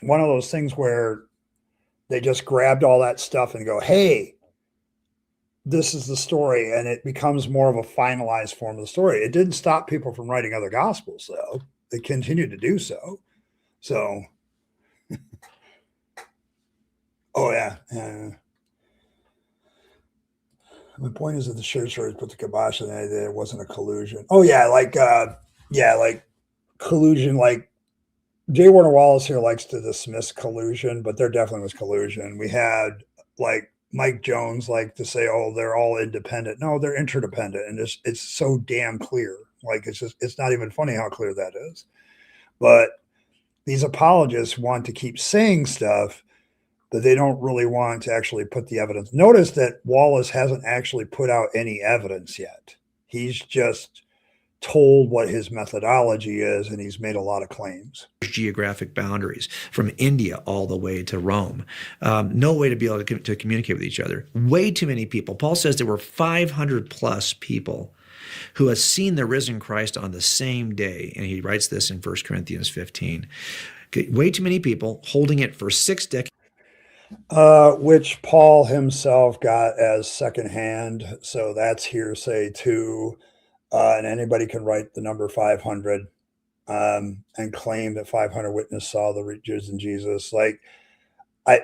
one of those things where they just grabbed all that stuff and go, hey, this is the story. And it becomes more of a finalized form of the story. It didn't stop people from writing other gospels, though. They continued to do so. So, oh, yeah. My point is that the shared stories put the kibosh on it. It wasn't a collusion. Oh, yeah. Like collusion. Like, J. Warner Wallace here likes to dismiss collusion, but there definitely was collusion. We had, like, Mike Jones like to say, oh, they're all independent. No, they're interdependent. And it's so damn clear. Like, it's not even funny how clear that is. But these apologists want to keep saying stuff, but they don't really want to actually put the evidence. Notice that Wallace hasn't actually put out any evidence yet. He's just told what his methodology is, and he's made a lot of claims. Geographic boundaries from India all the way to Rome. No way to be able to communicate with each other. Way too many people. Paul says there were 500 plus people who have seen the risen Christ on the same day. And he writes this in 1 Corinthians 15. Okay, way too many people holding it for 6 decades. Which Paul himself got as secondhand. So that's hearsay too. And anybody can write the number 500. and claim that 500 witnesses saw the risen Jesus. Like, I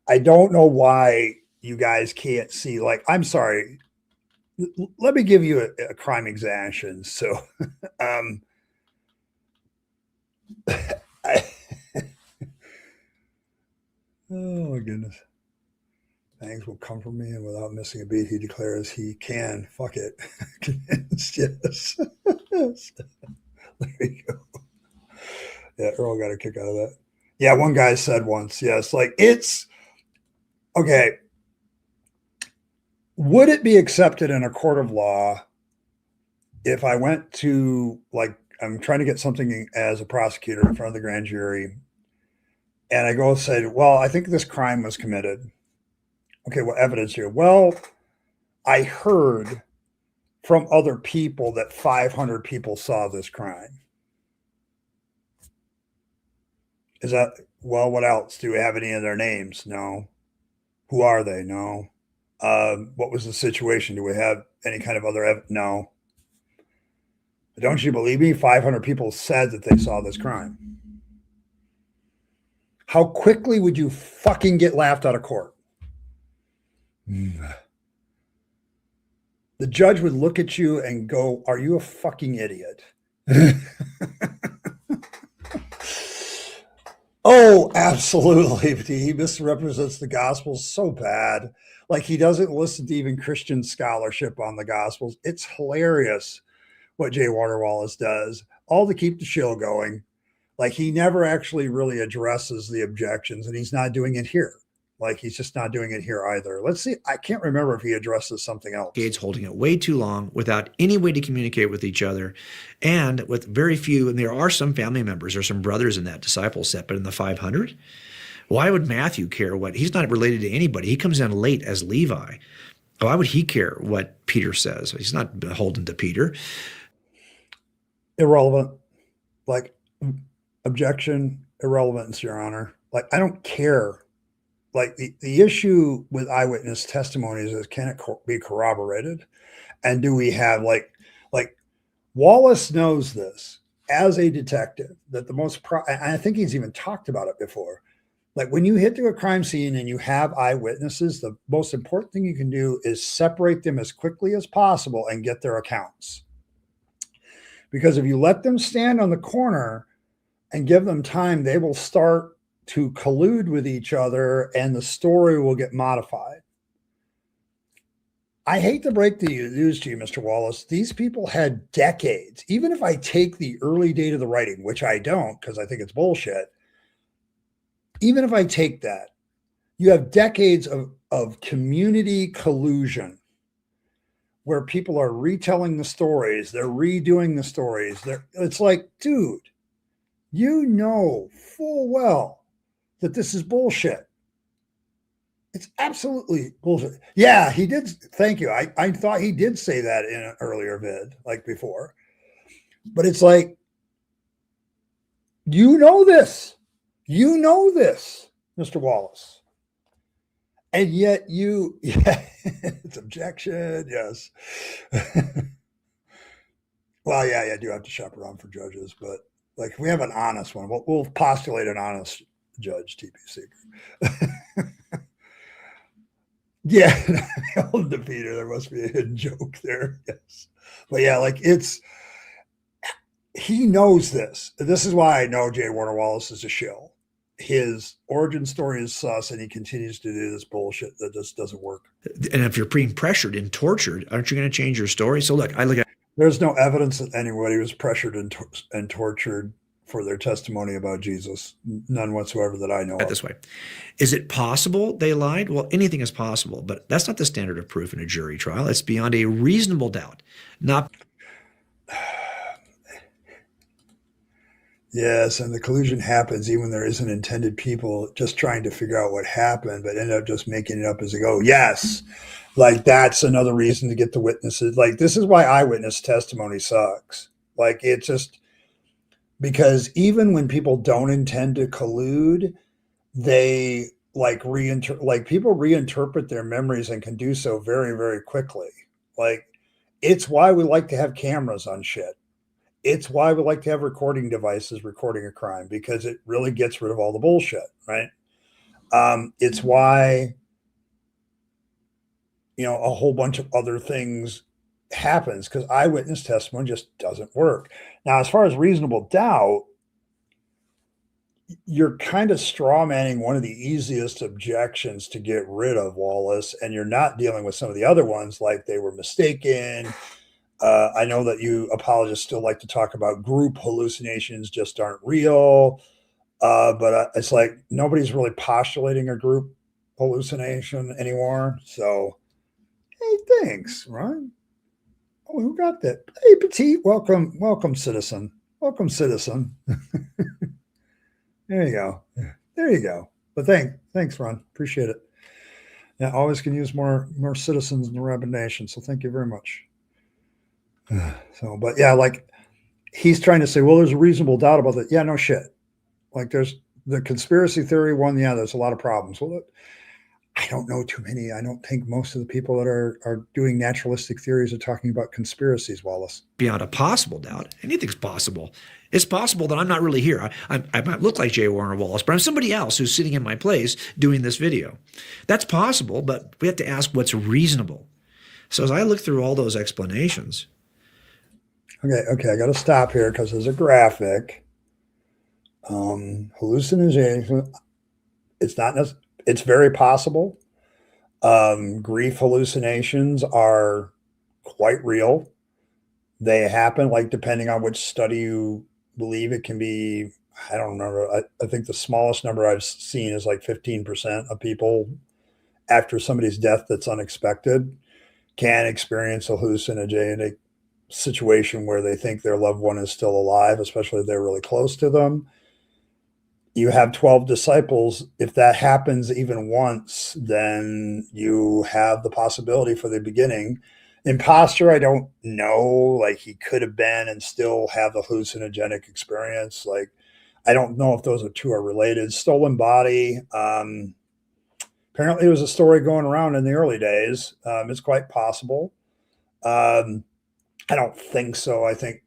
I don't know why you guys can't see. Like, I'm sorry. Let me give you a crime example. So, um, I, oh my goodness. Fangs will come for me, and without missing a beat, he declares he can. Fuck it. Convinced, yes. There you go. Yeah, Earl got a kick out of that. Yeah, one guy said once, yes, like it's okay. Would it be accepted in a court of law if I went to, like, I'm trying to get something as a prosecutor in front of the grand jury, and I go and say, well, I think this crime was committed. Okay, what evidence do you have? Well, I heard from other people that 500 people saw this crime. Is that, well, what else? Do we have any of their names? No. Who are they? No. What was the situation? Do we have any kind of other evidence? No. Don't you believe me? 500 people said that they saw this crime. How quickly would you fucking get laughed out of court? The judge would look at you and go, are you a fucking idiot? Oh, absolutely. He misrepresents the Gospels so bad. Like, he doesn't listen to even Christian scholarship on the Gospels. It's hilarious what J. Wallace does, all to keep the show going. Like, he never actually really addresses the objections, and he's not doing it here. Like, he's just not doing it here either. Let's see. I can't remember if he addresses something else. Decades holding it way too long without any way to communicate with each other, and with very few, and there are some family members or some brothers in that disciple set, but in the 500, why would Matthew care what? He's not related to anybody. He comes in late as Levi. Why would he care what Peter says? He's not beholden to Peter. Irrelevant. Like, objection, irrelevance, Your Honor. Like, I don't care. Like, the issue with eyewitness testimonies is, can it be corroborated? And do we have, like Wallace knows this as a detective, that the most, and I think he's even talked about it before. Like, when you hit to a crime scene and you have eyewitnesses, the most important thing you can do is separate them as quickly as possible and get their accounts. Because if you let them stand on the corner and give them time, they will start to collude with each other and the story will get modified. I hate to break the news to you, Mr. Wallace. These people had decades. Even if I take the early date of the writing, which I don't because I think it's bullshit, even if I take that, you have decades of community collusion where people are retelling the stories, they're redoing the stories. It's like, dude, you know full well that this is bullshit. It's absolutely bullshit. Yeah, he did. Thank you. I thought he did say that in an earlier vid, like before. But it's like, you know this, Mr. Wallace. And yet yeah, it's objection. Yes. Well, yeah, I do have to shop around for judges, but like, if we have an honest one, we'll postulate an honest judge, TPC. Yeah, the Peter, there must be a hidden joke there. Yes. But yeah, like, he knows this. This is why I know J. Warner Wallace is a shill. His origin story is sus, and he continues to do this bullshit that just doesn't work. And if you're being pressured and tortured, aren't you going to change your story? So look, there's no evidence that anybody was pressured and tortured for their testimony about Jesus. None whatsoever that I know of. This way. Is it possible they lied? Well, anything is possible, but that's not the standard of proof in a jury trial. It's beyond a reasonable doubt. Yes, and the collusion happens even when there isn't intended people just trying to figure out what happened, but end up just making it up as they go. Yes, like, that's another reason to get the witnesses. Like, this is why eyewitness testimony sucks. Like, it's just because even when people don't intend to collude, they people reinterpret their memories and can do so very, very quickly. Like, it's why we like to have cameras on shit. It's why we like to have recording devices recording a crime, because it really gets rid of all the bullshit, right? It's why, a whole bunch of other things happens, because eyewitness testimony just doesn't work. Now, as far as reasonable doubt, you're kind of straw manning one of the easiest objections to get rid of, Wallace, and you're not dealing with some of the other ones, like they were mistaken. I know that you apologists still like to talk about group hallucinations just aren't real, but it's like nobody's really postulating a group hallucination anymore. So, hey, thanks, Ron. Oh, who got that? Hey, Petite, welcome, citizen. Welcome, citizen. There you go. There you go. But thanks, Ron. Appreciate it. Yeah, always can use more citizens in the Rabbit Nation. So thank you very much. So, but yeah, like he's trying to say, well, there's a reasonable doubt about that. Yeah, no shit. Like there's the conspiracy theory one. Yeah, there's a lot of problems. Well, I don't know too many. I don't think most of the people that are doing naturalistic theories are talking about conspiracies, Wallace. Beyond a possible doubt, anything's possible. It's possible that I'm not really here. I might look like J. Warner Wallace, but I'm somebody else who's sitting in my place doing this video. That's possible, but we have to ask what's reasonable. So as I look through all those explanations. Okay, I got to stop here because there's a graphic. Hallucination. It's very possible. Grief hallucinations are quite real. They happen, like, depending on which study you believe. It can be, I don't remember. I think the smallest number I've seen is like 15% of people after somebody's death that's unexpected can experience a hallucinogenic situation where they think their loved one is still alive, especially if they're really close to them. You have 12 disciples. If that happens even once, then you have the possibility for the beginning. Imposter, I don't know. Like, he could have been and still have the hallucinogenic experience. Like, I don't know if those two are related. Stolen body. Apparently, there was a story going around in the early days. It's quite possible. I don't think so. I think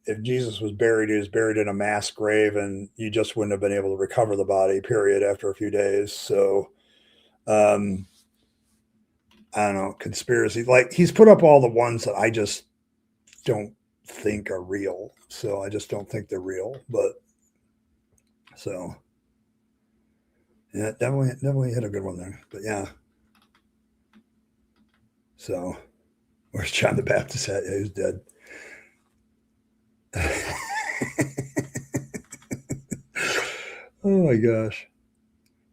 if Jesus was buried, he was buried in a mass grave, and you just wouldn't have been able to recover the body, period, after a few days. So, I don't know, conspiracy. Like, he's put up all the ones that I just don't think are real. So I just don't think they're real. But so, yeah, definitely hit a good one there. But yeah. So, where's John the Baptist at? Yeah, he's dead. Oh my gosh.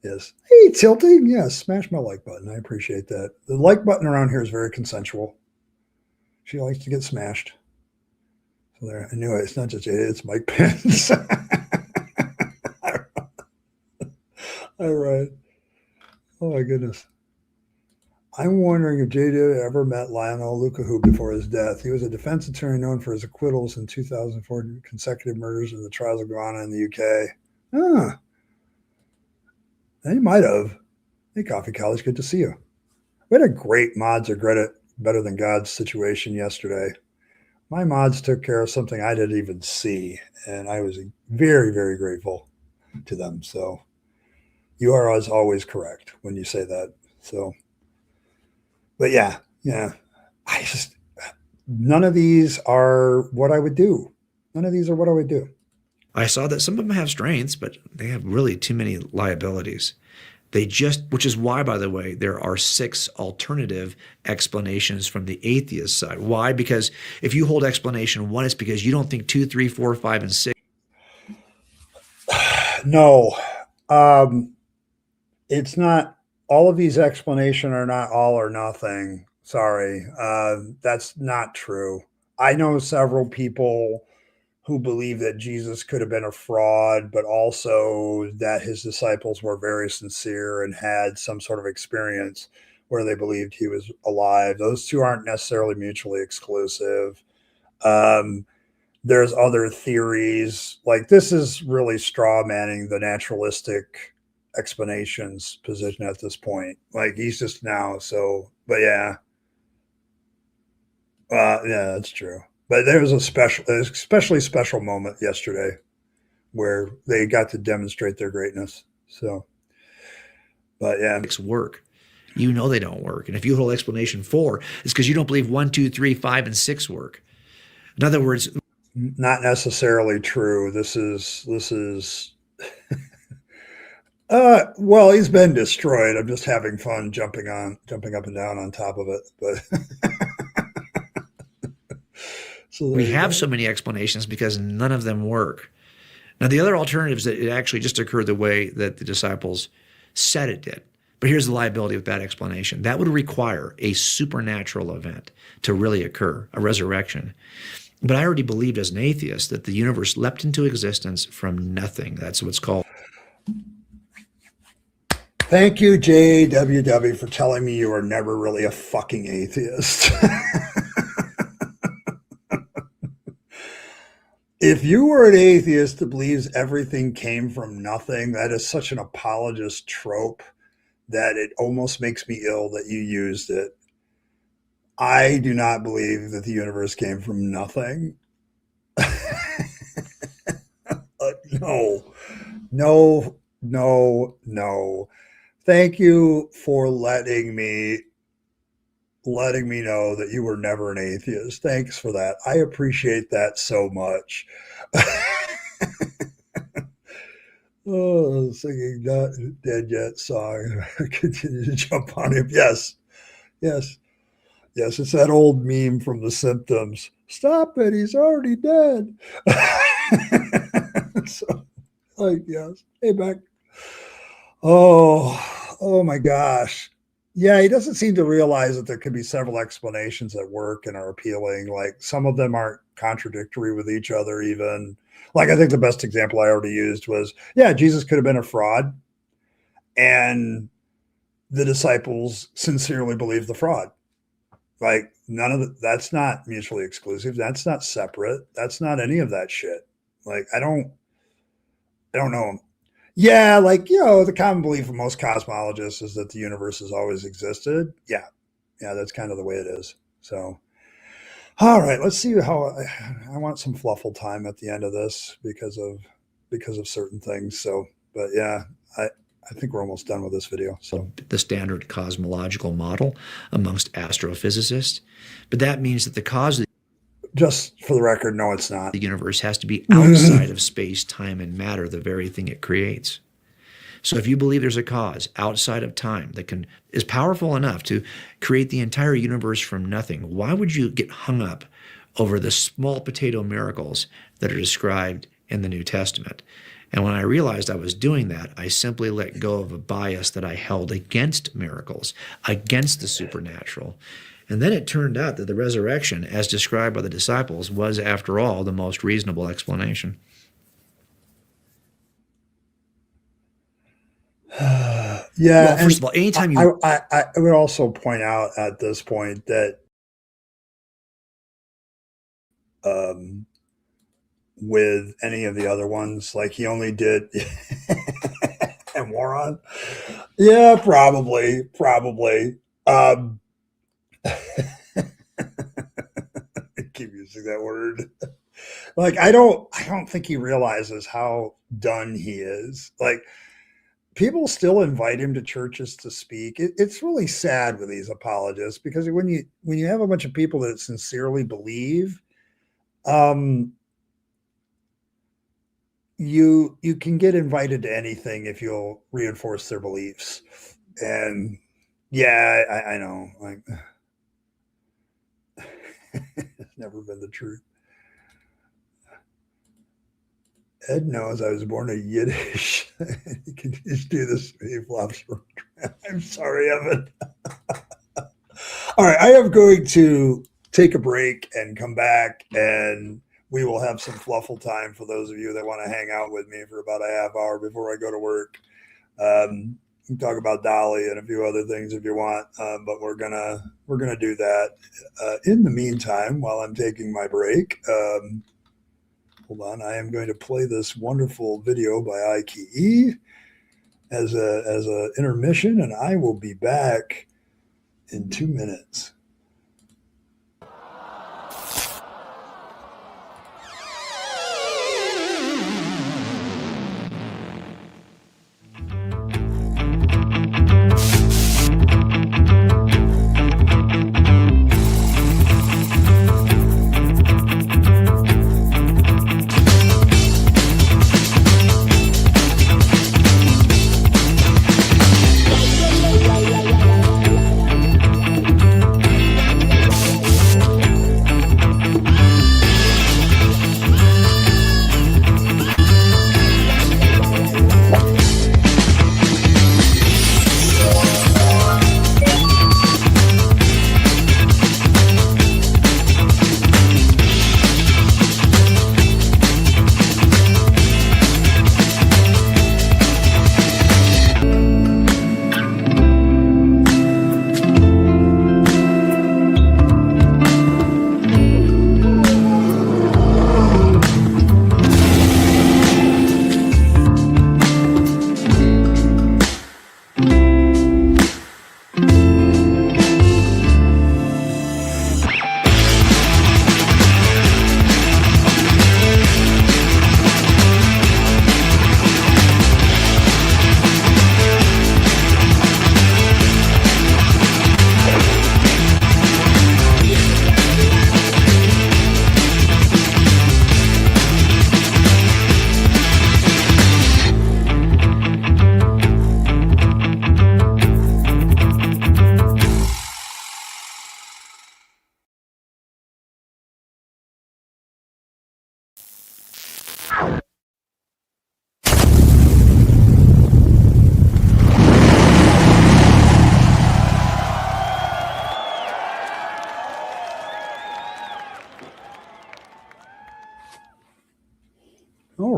Yes. Hey, Tilting. Yes, smash my like button. I appreciate that. The like button around here is very consensual. She likes to get smashed. So there. I knew it. It's not just Jada, it's Mike Pence. All right. Oh my goodness. I'm wondering if Jada ever met Lionel Lukahu before his death. He was a defense attorney known for his acquittals in 2004 consecutive murders in the trials of Ghana in the UK. Ah, he might have. Hey, Coffee College, good to see you. We had a great mods are better than God's situation yesterday. My mods took care of something I didn't even see, and I was very, very grateful to them. So you are, as always, correct when you say that. So, but yeah. None of these are what I would do. None of these are what I would do. I saw that some of them have strengths, but they have really too many liabilities. Which is why, by the way, there are 6 alternative explanations from the atheist side. Why? Because if you hold explanation 1, it's because you don't think 2, 3, 4, 5, and 6. No, it's not. All of these explanations are not all or nothing. Sorry, that's not true. I know several people who believe that Jesus could have been a fraud, but also that his disciples were very sincere and had some sort of experience where they believed he was alive. Those two aren't necessarily mutually exclusive. There's other theories. Like, this is really straw manning the naturalistic explanations position at this point. Like, he's just now. So, but yeah. Yeah, that's true. But there was especially special moment yesterday where they got to demonstrate their greatness. So, but yeah, work. You know they don't work. And if you hold explanation 4, it's because you don't believe 1, 2, 3, 5, and 6 work. In other words, not necessarily true. This is well, he's been destroyed. I'm just having fun jumping up and down on top of it. But so we have so many explanations because none of them work. Now, the other alternative is that it actually just occurred the way that the disciples said it did. But here's the liability of that explanation. That would require a supernatural event to really occur, a resurrection. But I already believed as an atheist that the universe leapt into existence from nothing. That's what's called. Thank you, JWW, for telling me you were never really a fucking atheist. If you were an atheist that believes everything came from nothing, that is such an apologist trope that it almost makes me ill that you used it. I do not believe that the universe came from nothing. No. Thank you for letting me know that you were never an atheist. Thanks for that. I appreciate that so much. Oh, singing Not Dead Yet song. Continue to jump on him. Yes. It's that old meme from The Symptoms. Stop it. He's already dead. So, like, yes. Hey, back. Oh my gosh. Yeah, he doesn't seem to realize that there could be several explanations that work and are appealing. Like some of them aren't contradictory with each other even. Like I think the best example I already used was, yeah, Jesus could have been a fraud and the disciples sincerely believed the fraud. Like that's not mutually exclusive. That's not separate. That's not any of that shit. Like I don't know. Yeah, like, the common belief of most cosmologists is that the universe has always existed. Yeah, that's kind of the way it is. So, all right, let's see how I want some fluffle time at the end of this because of certain things. So, but yeah, I think we're almost done with this video. So the standard cosmological model amongst astrophysicists, but that means that the cause of just for the record, no, it's not. The universe has to be outside of space, time, and matter, the very thing it creates. So if you believe there's a cause outside of time that is powerful enough to create the entire universe from nothing, why would you get hung up over the small potato miracles that are described in the New Testament? And when I realized I was doing that, I simply let go of a bias that I held against miracles, against the supernatural. And then it turned out that the resurrection, as described by the disciples, was, after all, the most reasonable explanation. Yeah. Well, first of all, anytime you... I would also point out at this point that with any of the other ones, like he only did a moron. Yeah, probably. I keep using that word. Like I don't think he realizes how done he is. Like people still invite him to churches to speak. It's really sad with these apologists because when you have a bunch of people that sincerely believe, you can get invited to anything if you'll reinforce their beliefs. And yeah, I know, like it's never been the truth. Ed knows I was born a Yiddish. He can just do this. He flops. I'm sorry, Evan. All right, I am going to take a break and come back, and we will have some fluffle time for those of you that want to hang out with me for about a half hour before I go to work. We can talk about Dolly and a few other things if you want, but we're gonna do that. In the meantime, while I'm taking my break, hold on, I am going to play this wonderful video by IKE as a intermission, and I will be back in 2 minutes.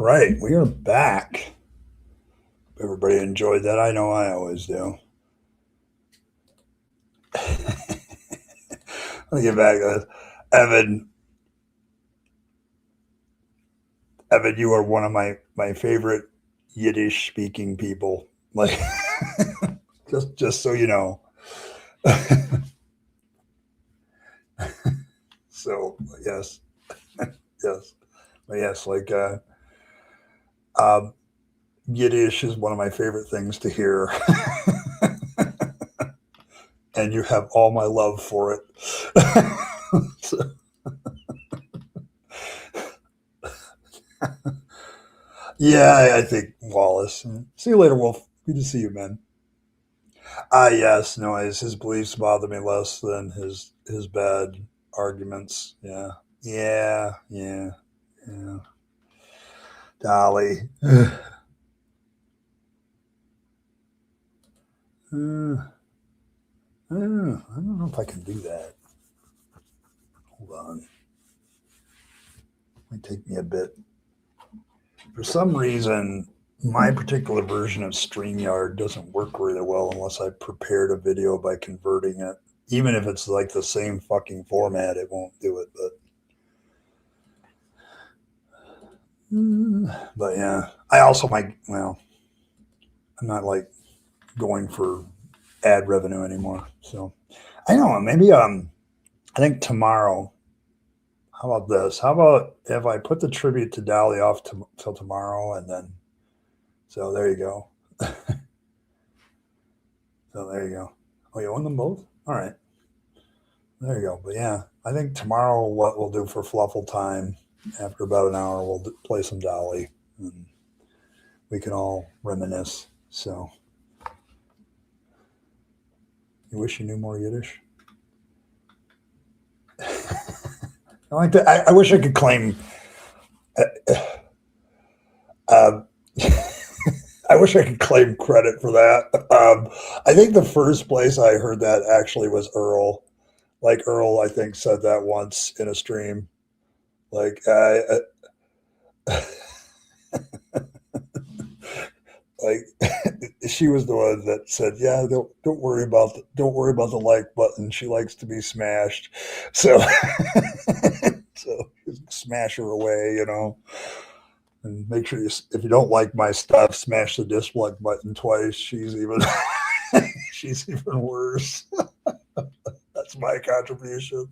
right, we are back. Everybody enjoyed that. I know I always do. Let me get back to this. Evan, Evan, you are one of my favorite Yiddish speaking people. Like, just so you know. So yes, yes, but yes, like um, Yiddish is one of my favorite things to hear, and you have all my love for it. So, yeah, I think Wallace. See you later, Wolf. Good to see you, man. Yes, no, his beliefs bother me less than his bad arguments. Yeah, yeah, yeah, yeah. Dolly. I don't know if I can do that. Hold on. It might take me a bit. For some reason, my particular version of StreamYard doesn't work really well unless I prepared a video by converting it. Even if it's like the same fucking format, it won't do it. But yeah, I also might. Well, I'm not like going for ad revenue anymore. So I don't know. Maybe I think tomorrow. How about this? How about if I put the tribute to Dolly off till tomorrow, and then so there you go. So there you go. Oh, you own them both? All right. There you go. But yeah, I think tomorrow what we'll do for Fluffle time after about an hour, we'll play some Dolly and we can all reminisce. So you wish you knew more Yiddish? I like that. I wish I could claim. Uh, I wish I could claim credit for that. I think the first place I heard that actually was Earl. Like Earl, I think said that once in a stream. Like like she was the one that said, "Yeah, don't worry about the like button. She likes to be smashed." So so smash her away, and make sure if you don't like my stuff, smash the dislike button twice. She's even she's even worse. That's my contribution.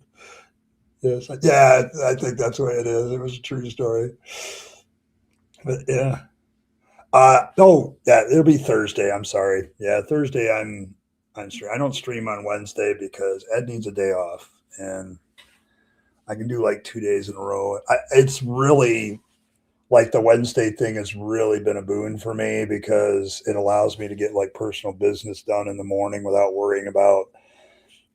Yes, yeah, I think that's the way it is. It was a true story, but yeah. Oh, yeah, it'll be Thursday. I'm sorry. Yeah, Thursday. I don't stream on Wednesday because Ed needs a day off, and I can do like 2 days in a row. It's really like the Wednesday thing has really been a boon for me because it allows me to get like personal business done in the morning without worrying about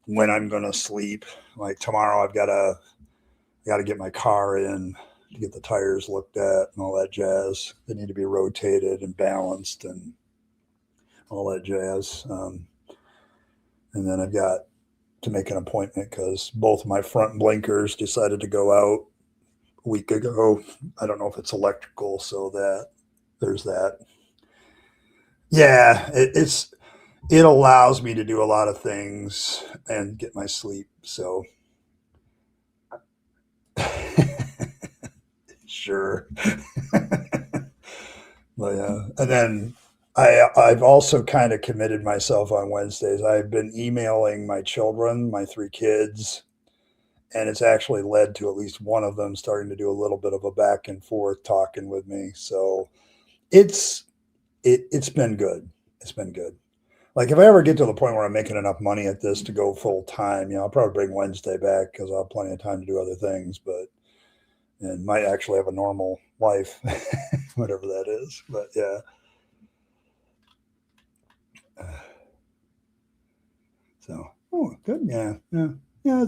when I'm going to sleep. Like tomorrow, I got to get my car in to get the tires looked at and all that jazz. They need to be rotated and balanced and all that jazz. And then I've got to make an appointment because both my front blinkers decided to go out a week ago. I don't know if it's electrical, so that there's that. Yeah, it allows me to do a lot of things and get my sleep. So sure. But yeah, and then I've also kind of committed myself on Wednesdays. I've been emailing my children, my three kids, and it's actually led to at least one of them starting to do a little bit of a back and forth talking with me. So it's it's been good. It's been good. Like if I ever get to the point where I'm making enough money at this to go full time, I'll probably bring Wednesday back because I'll have plenty of time to do other things. But and might actually have a normal life, whatever that is. But yeah. So, oh, good. Yeah. Yeah. Yeah.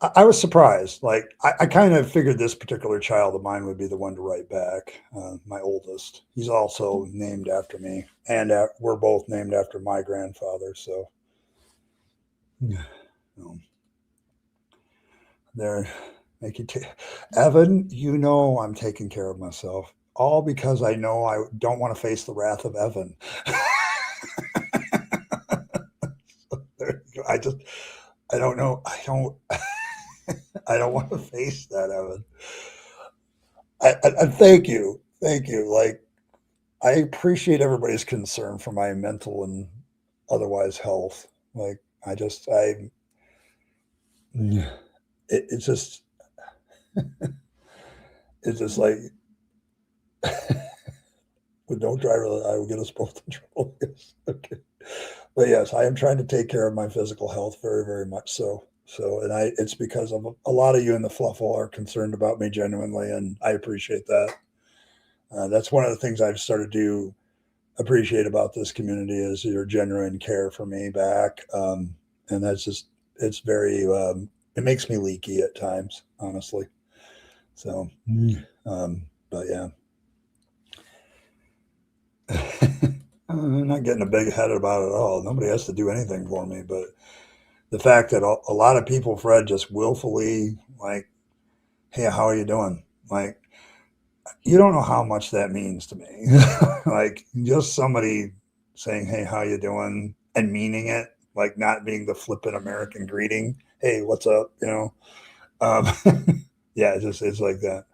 I was surprised. Like, I kind of figured this particular child of mine would be the one to write back. My oldest. He's also named after me. And we're both named after my grandfather. So, um, there. Make you Evan, I'm taking care of myself. all because I know I don't want to face the wrath of Evan. I just, I don't know. I don't want to face that, Evan. I thank you. Thank you. Like, I appreciate everybody's concern for my mental and otherwise health. Like, it's just, it's just like, but don't drive. I will get us both in trouble. Yes. Okay. But yes, I am trying to take care of my physical health very, very much so. So, and it's because of a lot of you in the Fluffle are concerned about me genuinely, and I appreciate that. That's one of the things I've started to appreciate about this community is your genuine care for me back. And that's just, it's very, it makes me leaky at times, honestly. So, but yeah. I'm not getting a big head about it at all. Nobody has to do anything for me, but the fact that a lot of people, Fred, just willfully like, "Hey, how are you doing?" Like, you don't know how much that means to me. Like, just somebody saying, "Hey, how you doing?" and meaning it, like not being the flippant American greeting. "Hey, what's up?" Um, yeah, it's like that.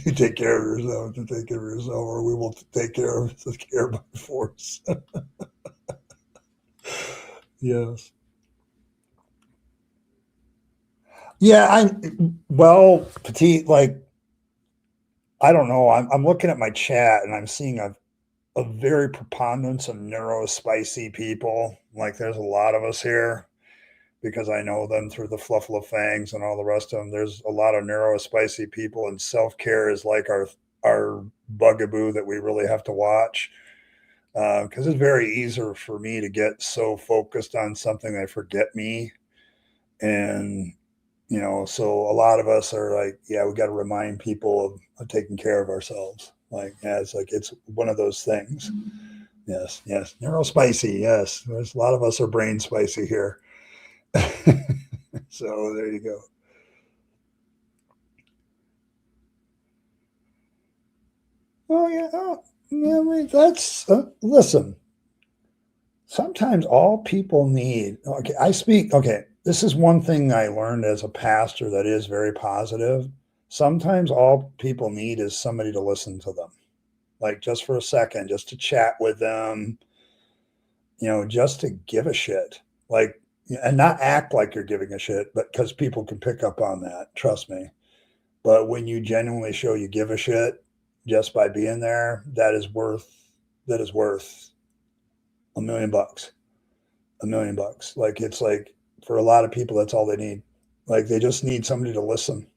You take care of yourself to take care of yourself, or we will take care by force. Yes. Yeah, well, Petite, like, I don't know. I'm looking at my chat and I'm seeing a very preponderance of neurospicy people. Like, there's a lot of us here because I know them through the Fluffle of Fangs and all the rest of them. There's a lot of neurospicy people, and self care is like our bugaboo that we really have to watch because it's very easy for me to get so focused on something I forget me. And so a lot of us are like, yeah, we got to remind people of taking care of ourselves. Like, yeah, it's one of those things. Yes, yes, neurospicy. Yes, there's a lot of us are brain spicy here. So there you go. Oh yeah, oh, I mean, that's listen. Sometimes all people need. Okay, I speak. Okay, this is one thing I learned as a pastor that is very positive. Sometimes all people need is somebody to listen to them, like just for a second, just to chat with them, just to give a shit, like, and not act like you're giving a shit, but because people can pick up on that, trust me. But when you genuinely show you give a shit just by being there, that is worth $1 million, $1 million. Like, it's like for a lot of people, that's all they need. Like, they just need somebody to listen,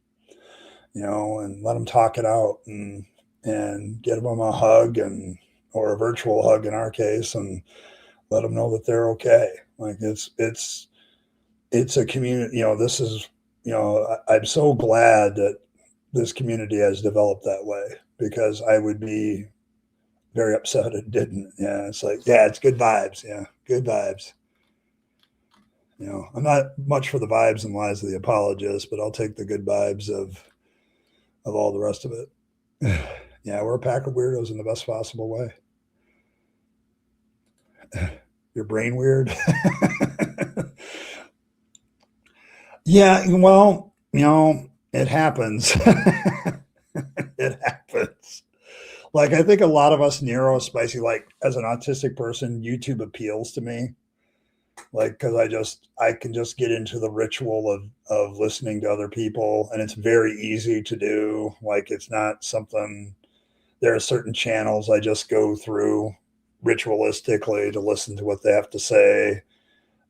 and let them talk it out and get them a hug or a virtual hug in our case, and let them know that they're okay. Like, it's a community. This is, I'm so glad that this community has developed that way because I would be very upset it didn't. Yeah, it's like, yeah, it's good vibes. Yeah, good vibes. I'm not much for the vibes and lies of the apologist, but I'll take the good vibes of all the rest of it. Yeah, we're a pack of weirdos in the best possible way. Your brain weird. Yeah, well, it happens. It happens. Like, I think a lot of us neurospicy, like, as an autistic person, YouTube appeals to me. Like, because I can just get into the ritual of listening to other people, and it's very easy to do. Like, it's not something. There are certain channels I just go through ritualistically to listen to what they have to say.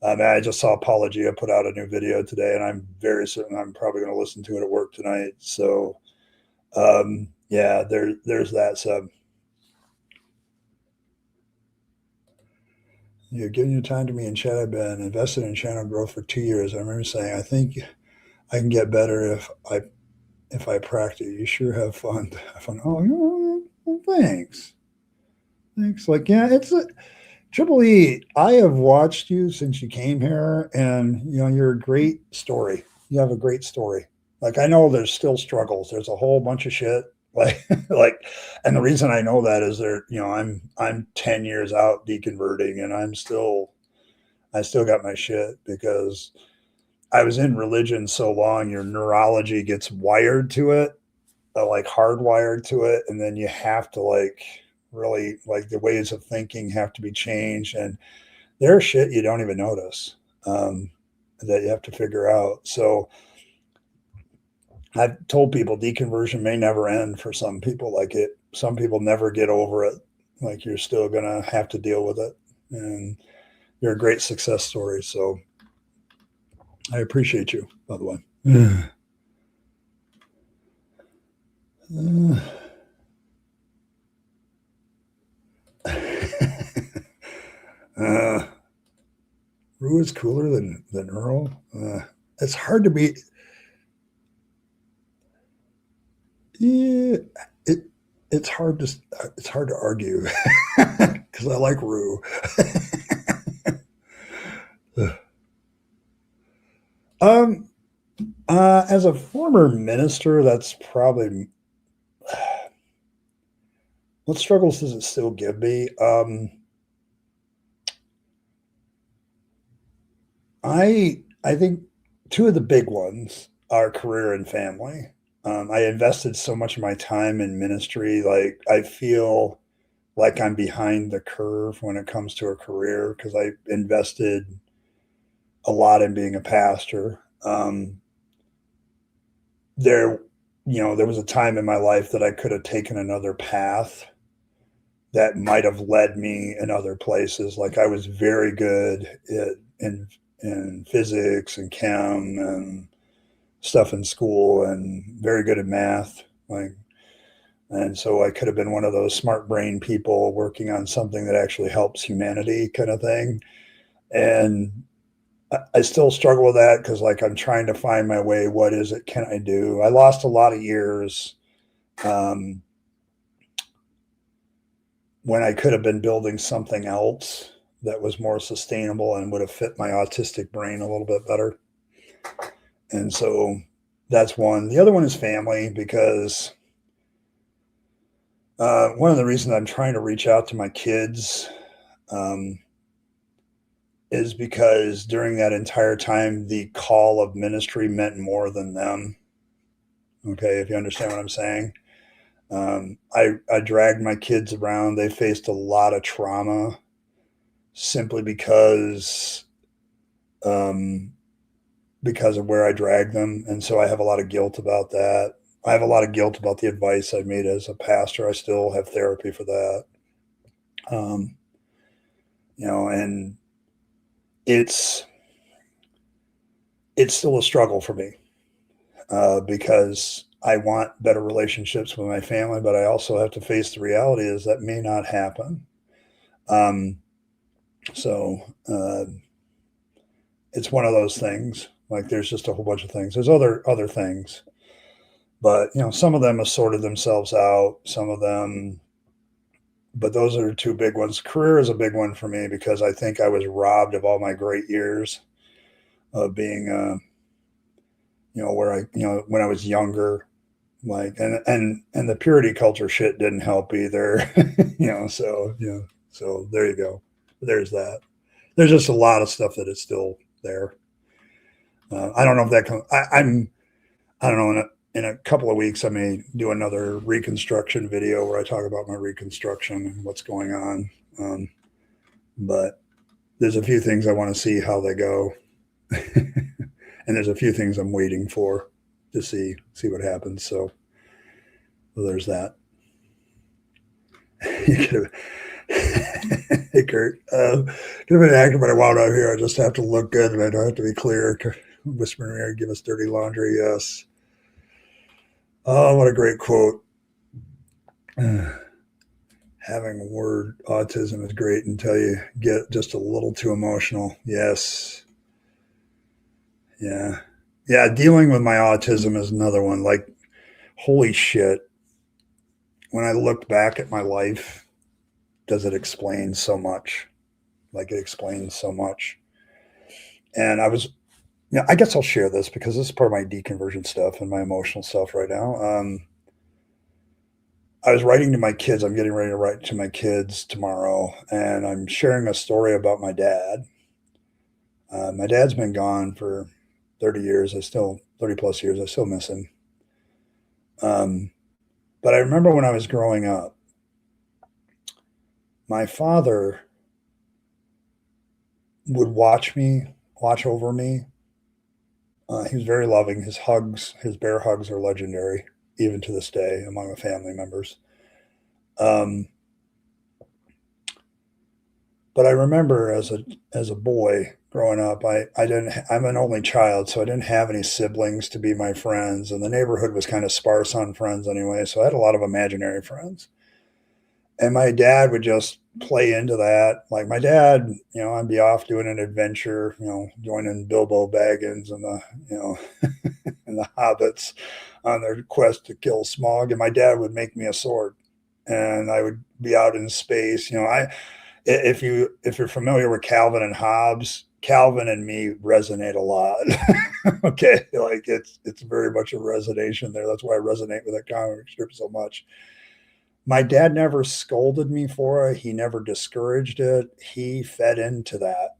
I just saw Apologia put out a new video today, and I'm very certain I'm probably going to listen to it at work tonight. So, yeah, there's that sub. You're giving your time to me in chat. I've been invested in channel growth for 2 years. I remember saying, I think I can get better if I practice. You sure have fun. Have fun. Oh, well, thanks. Thanks. Like, yeah, it's a Triple E. I have watched you since you came here, and you're a great story. You have a great story. Like I know there's still struggles. There's a whole bunch of shit. Like, and the reason I know that is I'm 10 years out deconverting, and I still got my shit because I was in religion so long. Your neurology gets wired to it, like hardwired to it, and then you have to like really like the ways of thinking have to be changed, and there's shit you don't even notice that you have to figure out. So I've told people deconversion may never end for some people. Like it, some people never get over it. Like you're still gonna have to deal with it, and you're a great success story. So I appreciate you, by the way. uh, Rue is cooler than Earl. It's hard to be. Yeah, it it's hard to argue because I like Rue. um, as a former minister, that's probably what struggles does it still give me? I think two of the big ones are career and family. I invested so much of my time in ministry, like I feel like I'm behind the curve when it comes to a career because I invested a lot in being a pastor. There, there was a time in my life that I could have taken another path that might have led me in other places. Like I was very good in physics and chem and stuff in school, and very good at math. Like, and so I could have been one of those smart brain people working on something that actually helps humanity, kind of thing. And I still struggle with that because, like, I'm trying to find my way. What is it? Can I do? I lost a lot of years um, when I could have been building something else that was more sustainable and would have fit my autistic brain a little bit better. And so that's one. The other one is family because one of the reasons I'm trying to reach out to my kids um, is because during that entire time, the call of ministry meant more than them. Okay, if you understand what I'm saying. I dragged my kids around. They faced a lot of trauma simply um, because of where I dragged them. And so I have a lot of guilt about that. I have a lot of guilt about the advice I made as a pastor. I still have therapy for that. Um, and it's still a struggle for me because I want better relationships with my family, but I also have to face the reality is that may not happen. Um, so it's one of those things. Like there's just a whole bunch of things. There's other things, but some of them have sorted themselves out. Some of them, but those are two big ones. Career is a big one for me because I think I was robbed of all my great years of being, where when I was younger, like, and the purity culture shit didn't help either, so there you go. There's that. There's just a lot of stuff that is still there. I don't know if that comes. I don't know. In a couple of weeks, I may do another reconstruction video where I talk about my reconstruction and what's going on. But there's a few things I want to see how they go, and there's a few things I'm waiting for to see what happens. So there's that. Hey Kurt, could have been an actor, but I wound out here. I just have to look good, and I don't have to be clear. Whispering here, give us dirty laundry. Yes. Oh, what a great quote. Having word autism is great until you get just a little too emotional. Yes. Yeah. Yeah. Dealing with my autism is another one. Like, holy shit. When I looked back at my life, does it explain so much? Like, it explains so much. And I was, Yeah, I guess I'll share this because this is part of my deconversion stuff and my emotional stuff right now. I was writing to my kids. I'm getting ready to write to my kids tomorrow, and I'm sharing a story about my dad. My dad's been gone for 30 years. 30 plus years. I still miss him. Um, but I remember when I was growing up, my father would watch over me. He was very loving. His bear hugs are legendary, even to this day among the family members. Um, but I remember as a boy growing up, I'm an only child, so I didn't have any siblings to be my friends, and the neighborhood was kind of sparse on friends anyway. So I had a lot of imaginary friends, and my dad would just play into that. Like my dad, I'd be off doing an adventure, joining Bilbo Baggins and and the hobbits on their quest to kill Smaug, and my dad would make me a sword, and I would be out in space. If you're familiar with Calvin and Hobbes, Calvin and me resonate a lot. Okay, like it's very much a resonation there. That's why I resonate with that comic strip so much. My dad never scolded me for it. He never discouraged it. He fed into that.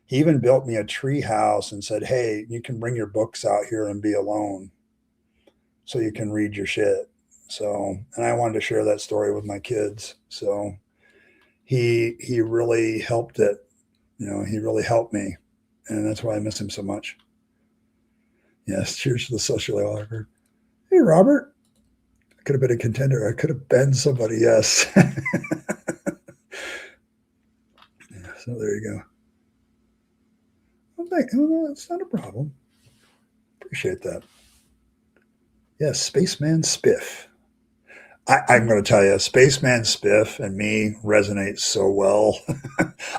He even built me a tree house and said, "Hey, you can bring your books out here and be alone so you can read your shit." So, and I wanted to share that story with my kids. So he really helped it. He really helped me, and that's why I miss him so much. Yes, cheers to the socially awkward. Hey, Robert. I could have been a contender. I could have been somebody. Yes. So there you go. Well, that's not a problem. Appreciate that. Yes, Spaceman Spiff. I'm going to tell you, Spaceman Spiff and me resonate so well.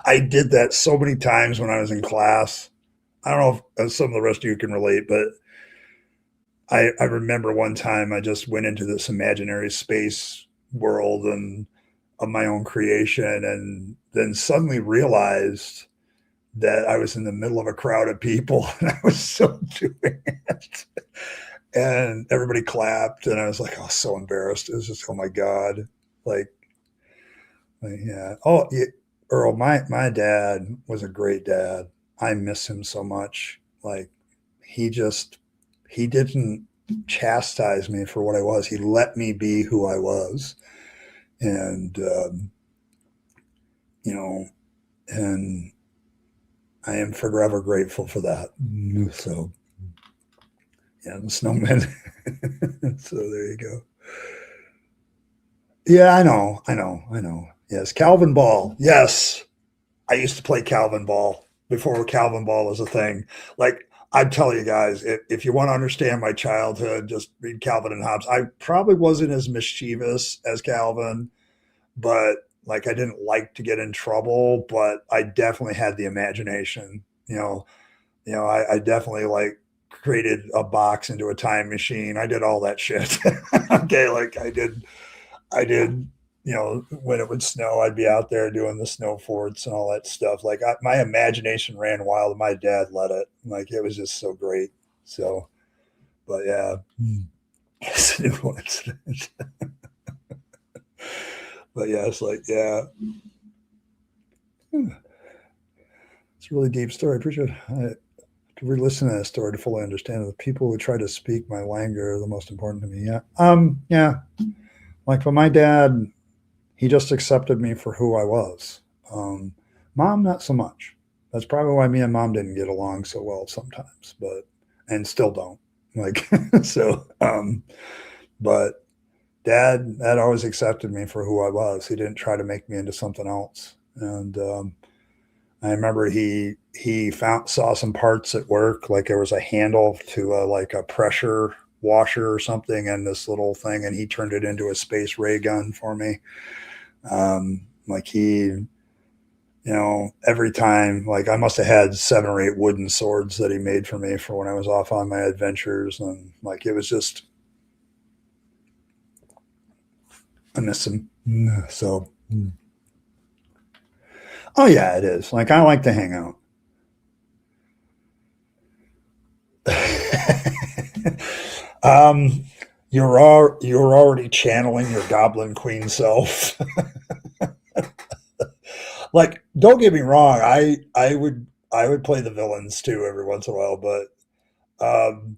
I did that so many times when I was in class. I don't know if some of the rest of you can relate, but I remember one time I just went into this imaginary space world and of my own creation, and then suddenly realized that I was in the middle of a crowd of people and I was so doing it. And everybody clapped, and I was like, oh, so embarrassed. It was just, oh my God. Like yeah. Oh, yeah. Earl, my dad was a great dad. I miss him so much. Like he just, he didn't chastise me for what I was. He let me be who I was. And, you know, and I am forever grateful for that. So, yeah, the snowman. So there you go. Yeah, I know. Yes, Calvin Ball. Yes, I used to play Calvin Ball before Calvin Ball was a thing. Like I tell you guys, if you want to understand my childhood, just read Calvin and Hobbes. I probably wasn't as mischievous as Calvin, but like I didn't like to get in trouble, but I definitely had the imagination. I definitely like created a box into a time machine. I did all that shit. Okay, like I did, when it would snow, I'd be out there doing the snow forts and all that stuff. Like my imagination ran wild, and my dad let it. Like it was just so great. So, but yeah, it's a new incident. But yeah, it's like yeah, it's a really deep story. I appreciate it. To re-listen to that story to fully understand it. The people who try to speak my language are the most important to me. Yeah, yeah. Like for my dad, he just accepted me for who I was. Um, Mom, not so much. That's probably why me and mom didn't get along so well sometimes, but and still don't. Like so, but dad always accepted me for who I was. He didn't try to make me into something else. And I remember he saw some parts at work, like there was a handle to like a pressure washer or something, and this little thing, and he turned it into a space ray gun for me. Like every time, like I must have had 7 or 8 wooden swords that he made for me for when I was off on my adventures. And like, it was just, I miss him. So, oh yeah, it is. Like, I like to hang out. um, you're already channeling your Goblin Queen self. Like, don't get me wrong, I would play the villains too every once in a while, but um,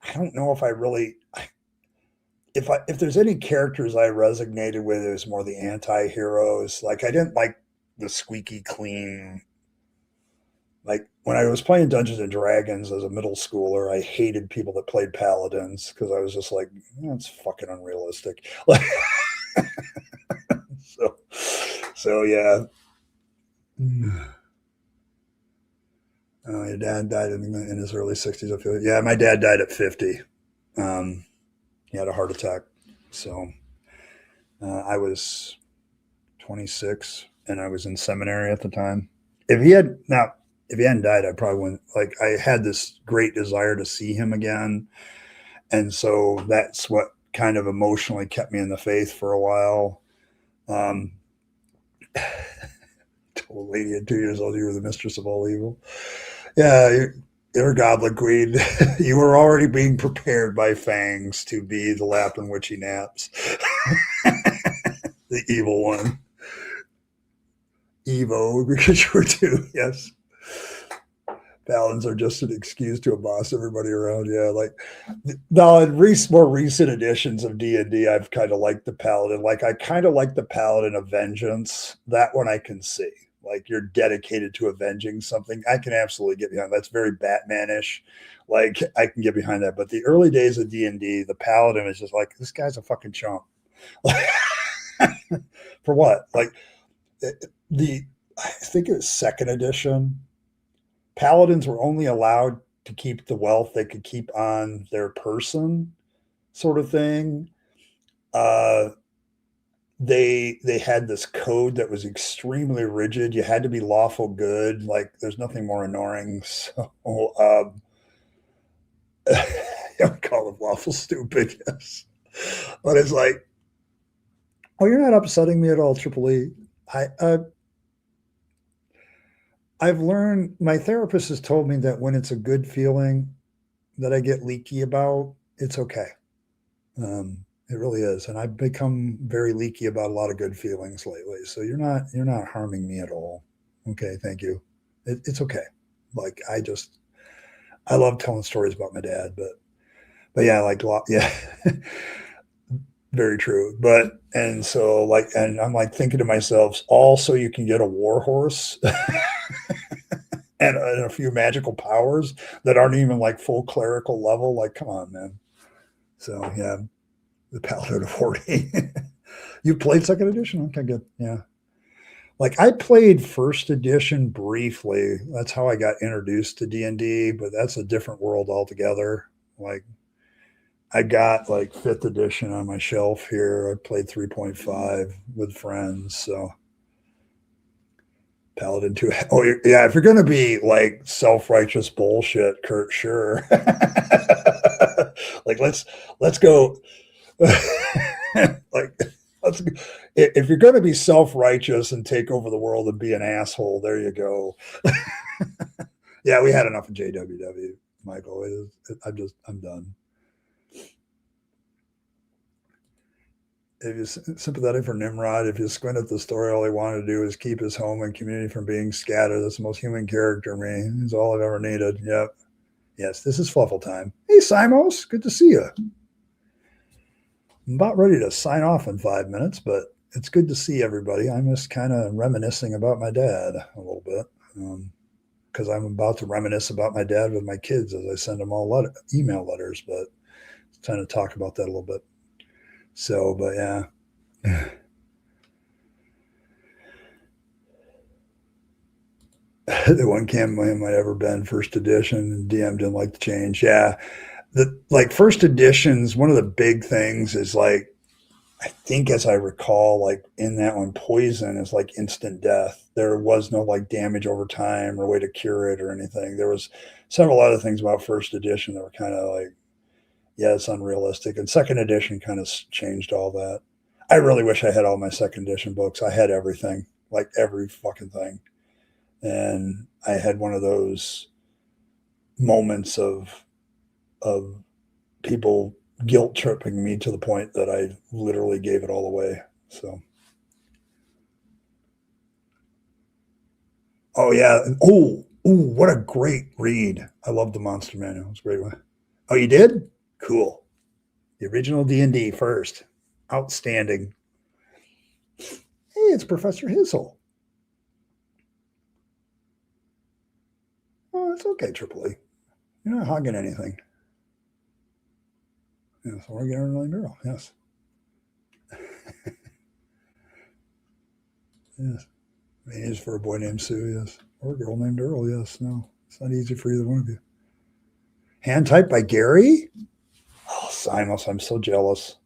I don't know if I really if there's any characters I resonated with, it was more the anti-heroes. Like, I didn't like the squeaky clean. Like, when I was playing Dungeons and Dragons as a middle schooler, I hated people that played paladins because I was just like, that's fucking unrealistic. Like, so, so yeah. Your dad died in his early 60s. I feel. Yeah, my dad died at 50. Um, he had a heart attack. So I was 26 and I was in seminary at the time. If he had now, if he hadn't died, I probably wouldn't. Like, I had this great desire to see him again, and so that's what kind of emotionally kept me in the faith for a while. Um, Told a lady at 2 years old, you were the mistress of all evil. Yeah, you're Goblin Queen. You were already being prepared by Fangs to be the lap in which he naps. The evil one. Evo, because you were too, yes. Paladins are just an excuse to boss everybody around. Yeah, like now in more recent editions of D&D, I've kind of liked the Paladin. Like, I kind of like the Paladin of Vengeance. That one I can see. Like, you're dedicated to avenging something. I can absolutely get behind. That's very Batman-ish. Like, I can get behind that. But the early days of D&D, the Paladin is just like, this guy's a fucking chump. For what? Like, the I think it was second edition. Paladins were only allowed to keep the wealth they could keep on their person, sort of thing. Uh, they had this code that was extremely rigid. You had to be lawful good. Like, there's nothing more annoying. So I would call them lawful stupid, yes. But it's like, oh, you're not upsetting me at all, Triple E. I I've learned, my therapist has told me that when it's a good feeling that I get leaky about, it's okay. It really is, and I've become very leaky about a lot of good feelings lately. So you're not harming me at all. Okay, thank you. It's okay. Like, I love telling stories about my dad, but yeah, like, yeah, very true. But and so, like, and I'm like thinking to myself, also you can get a war horse. And a few magical powers that aren't even like full clerical level. Like, come on, man. So yeah, the Paladin of Hoarding. You played second edition? Okay, good. Yeah. Like, I played first edition briefly. That's how I got introduced to D&D, but that's a different world altogether. Like, I got like fifth edition on my shelf here. I played 3.5 with friends. So Paladin 2. Oh, yeah. If you're going to be like self righteous bullshit, Kurt, sure. Like, let's go. Like, let's, if you're going to be self righteous and take over the world and be an asshole, there you go. Yeah, we had enough of JWW, Michael. I'm done. If you're sympathetic for Nimrod, if you squint at the story, all he wanted to do is keep his home and community from being scattered. That's the most human character in me. He's all I've ever needed. Yep. Yes, this is Fluffle time. Hey, Simos, good to see you. I'm about ready to sign off in 5 minutes, but it's good to see everybody. I'm just kind of reminiscing about my dad a little bit, because I'm about to reminisce about my dad with my kids as I send them all email letters, but trying to talk about that a little bit. So, but yeah. The one campaign might ever been first edition. DM didn't like the change. Yeah, the like first editions. One of the big things is, like, I think as I recall, like in that one, poison is like instant death. There was no like damage over time or way to cure it or anything. There was several other things about first edition that were kind of like, yeah, it's unrealistic. And second edition kind of changed all that. I really wish I had all my second edition books. I had everything, like every fucking thing. And I had one of those moments of of people guilt tripping me to the point that I literally gave it all away. So, oh yeah, what a great read! I love the Monster Manual. It's a great one. Oh, you did? Cool. The original D&D first. Outstanding. Hey, it's Professor Hizzle. Oh, it's okay, Triple E. You're not hogging anything. Yes, or get another girl. Yes. Yes. I mean, it is for a boy named Sue, yes. Or a girl named Earl, yes. No, it's not easy for either one of you. Hand typed by Gary? Oh, Simos, I'm so jealous.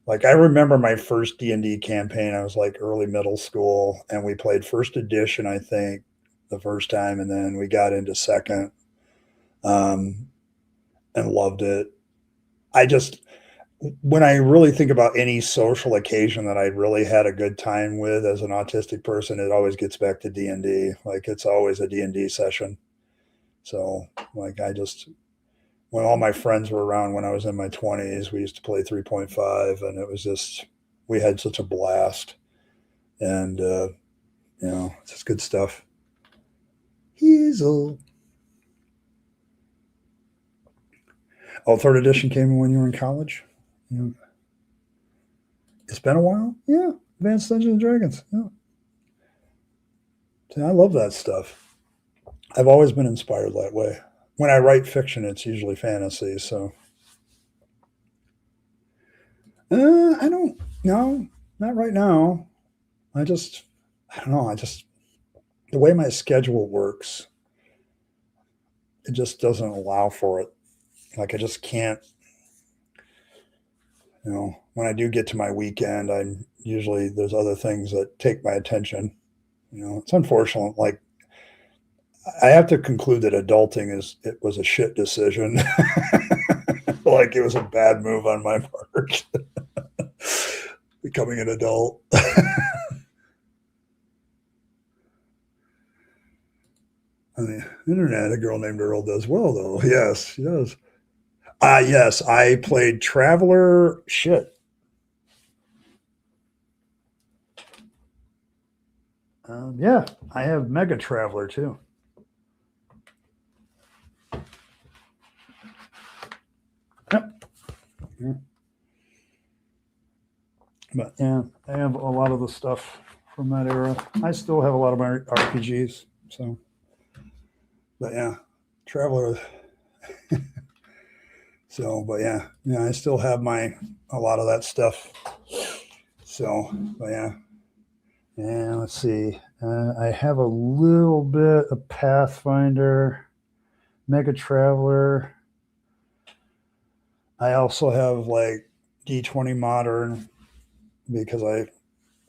Like, I remember my first D&D campaign. I was like early middle school, and we played first edition, I think, the first time, and then we got into second, and loved it. When I really think about any social occasion that I really had a good time with as an autistic person, it always gets back to D&D. Like, it's always a D&D session. So, like, when all my friends were around when I was in my 20s, we used to play 3.5, and it was just, we had such a blast. And, it's just good stuff. Hazel. Oh, third edition came in when you were in college? Yeah. It's been a while? Yeah. Advanced Dungeons and Dragons. Yeah. See, I love that stuff. I've always been inspired that way. When I write fiction, it's usually fantasy. So, I don't know, not right now. I don't know. The way my schedule works, it just doesn't allow for it. Like, I just can't, when I do get to my weekend, there's other things that take my attention. It's unfortunate. Like, I have to conclude that adulting it was a shit decision. Like, it was a bad move on my part. Becoming an adult. On the internet, a girl named Earl does well, though. Yes, she does. Yes, I played Traveler. Shit. Yeah, I have Mega Traveler too. Yep. Yeah. But yeah, I have a lot of the stuff from that era. I still have a lot of my RPGs. So, but yeah, Traveler. So, but yeah, I still have a lot of that stuff. So, but yeah. And let's see. I have a little bit of Pathfinder, Mega Traveler. I also have like D20 Modern because I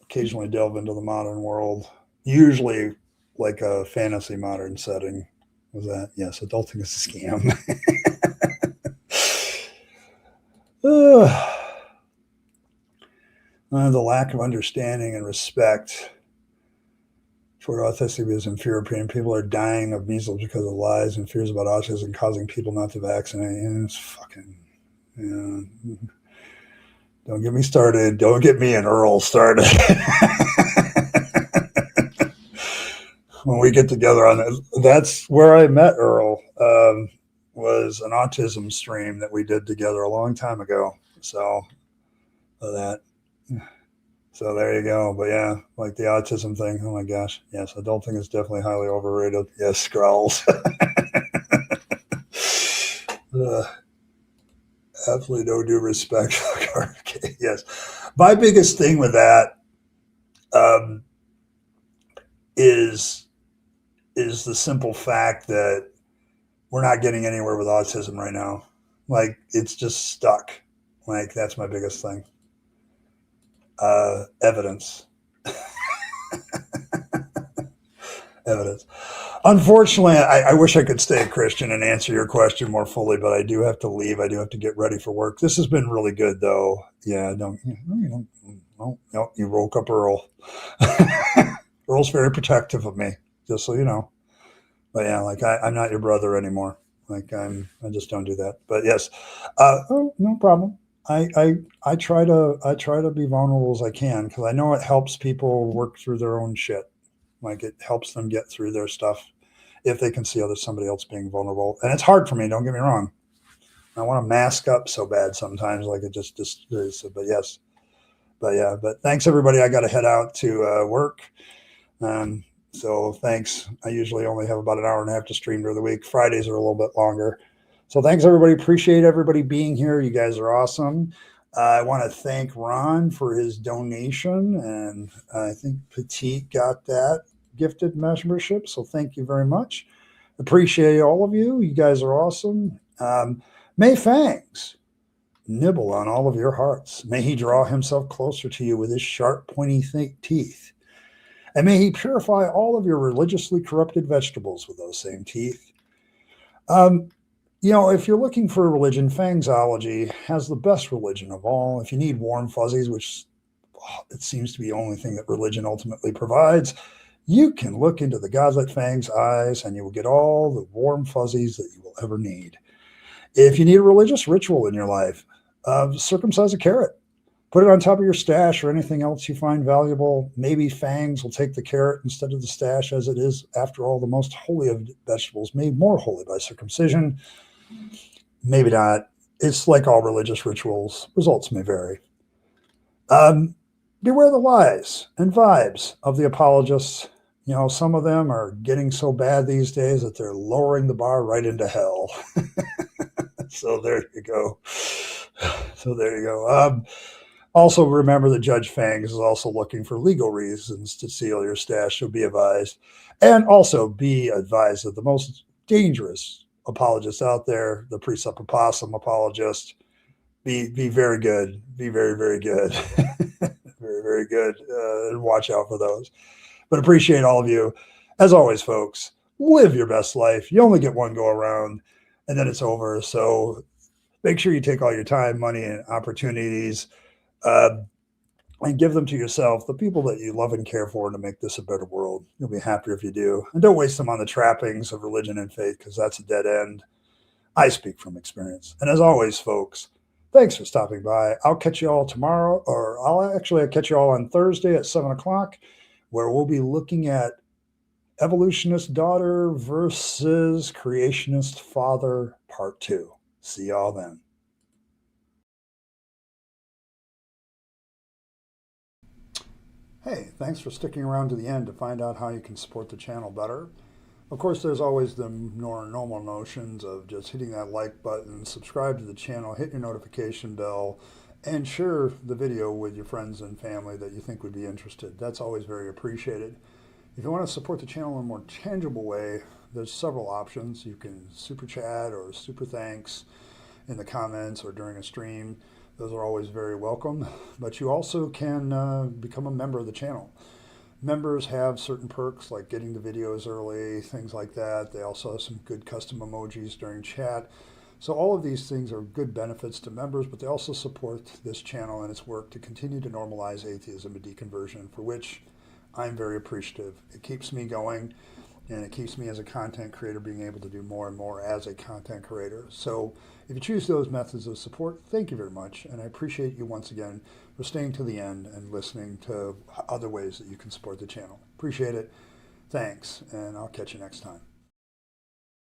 occasionally delve into the modern world. Usually like a fantasy modern setting. Was that? Yes, adulting is a scam. The lack of understanding and respect toward autism and fear of pain. People are dying of measles because of lies and fears about autism causing people not to vaccinate. And it's fucking, don't get me started. Don't get me and Earl started. When we get together on that, that's where I met Earl. Was an autism stream that we did together a long time ago. So there you go. But yeah, like the autism thing. Oh my gosh. Yes, adulting is definitely highly overrated. Yes, scrolls. Absolutely no due respect. Okay, yes. My biggest thing with that is the simple fact that we're not getting anywhere with autism right now. Like, it's just stuck. Like, that's my biggest thing. Evidence. Evidence. Unfortunately, I wish I could stay a Christian and answer your question more fully, but I do have to leave. I do have to get ready for work. This has been really good, though. Yeah, you woke up Earl. Earl's very protective of me, just so you know. But yeah, like I'm not your brother anymore. Like I just don't do that. But yes, oh, no problem. I try to be vulnerable as I can because I know it helps people work through their own shit. Like it helps them get through their stuff if they can see other somebody else being vulnerable. And it's hard for me. Don't get me wrong. I want to mask up so bad sometimes, like it just is. But yes, but yeah. But thanks everybody. I got to head out to work. Um, so thanks. I usually only have about an hour and a half to stream during the week. Fridays are a little bit longer. So thanks everybody. Appreciate everybody being here. You guys are awesome. I want to thank Ron for his donation, and I think Petite got that gifted membership. So thank you very much. Appreciate all of you. You guys are awesome. May Fangs nibble on all of your hearts. May he draw himself closer to you with his sharp, pointy teeth. And may he purify all of your religiously corrupted vegetables with those same teeth. Um, if you're looking for a religion, Fangsology has the best religion of all. If you need warm fuzzies, which it seems to be the only thing that religion ultimately provides, you can look into the godlet Fangs eyes and you will get all the warm fuzzies that you will ever need. If you need a religious ritual in your life, circumcise a carrot. Put it on top of your stash or anything else you find valuable. Maybe Fangs will take the carrot instead of the stash, as it is, after all, the most holy of vegetables, made more holy by circumcision. Maybe not. It's like all religious rituals. Results may vary. Beware the lies and vibes of the apologists. Some of them are getting so bad these days that they're lowering the bar right into hell. So there you go. Also, remember that Judge Fangs is also looking for legal reasons to seal your stash, so be advised. And also be advised that the most dangerous apologists out there, the precept opossum apologist, be very good. Be very, very good. Very, very good. And watch out for those. But appreciate all of you. As always, folks, live your best life. You only get one go around, and then it's over. So make sure you take all your time, money, and opportunities and give them to yourself, the people that you love and care for, to make this a better world. You'll be happier if you do. And don't waste them on the trappings of religion and faith, because that's a dead end. I speak from experience. And as always, folks, thanks for stopping by. I'll catch you all tomorrow, or I'll catch you all on Thursday at 7 o'clock, where we'll be looking at evolutionist daughter versus creationist father, part 2. See y'all then. Hey, thanks for sticking around to the end to find out how you can support the channel better. Of course, there's always the normal notions of just hitting that like button, subscribe to the channel, hit your notification bell, and share the video with your friends and family that you think would be interested. That's always very appreciated. If you want to support the channel in a more tangible way, there's several options. You can super chat or super thanks in the comments or during a stream. Those are always very welcome. But you also can become a member of the channel. Members have certain perks like getting the videos early, things like that. They also have some good custom emojis during chat. So all of these things are good benefits to members, but they also support this channel and its work to continue to normalize atheism and deconversion, for which I'm very appreciative. It keeps me going, and it keeps me as a content creator being able to do more and more as a content creator. So if you choose those methods of support, thank you very much. And I appreciate you once again for staying to the end and listening to other ways that you can support the channel. Appreciate it. Thanks, and I'll catch you next time.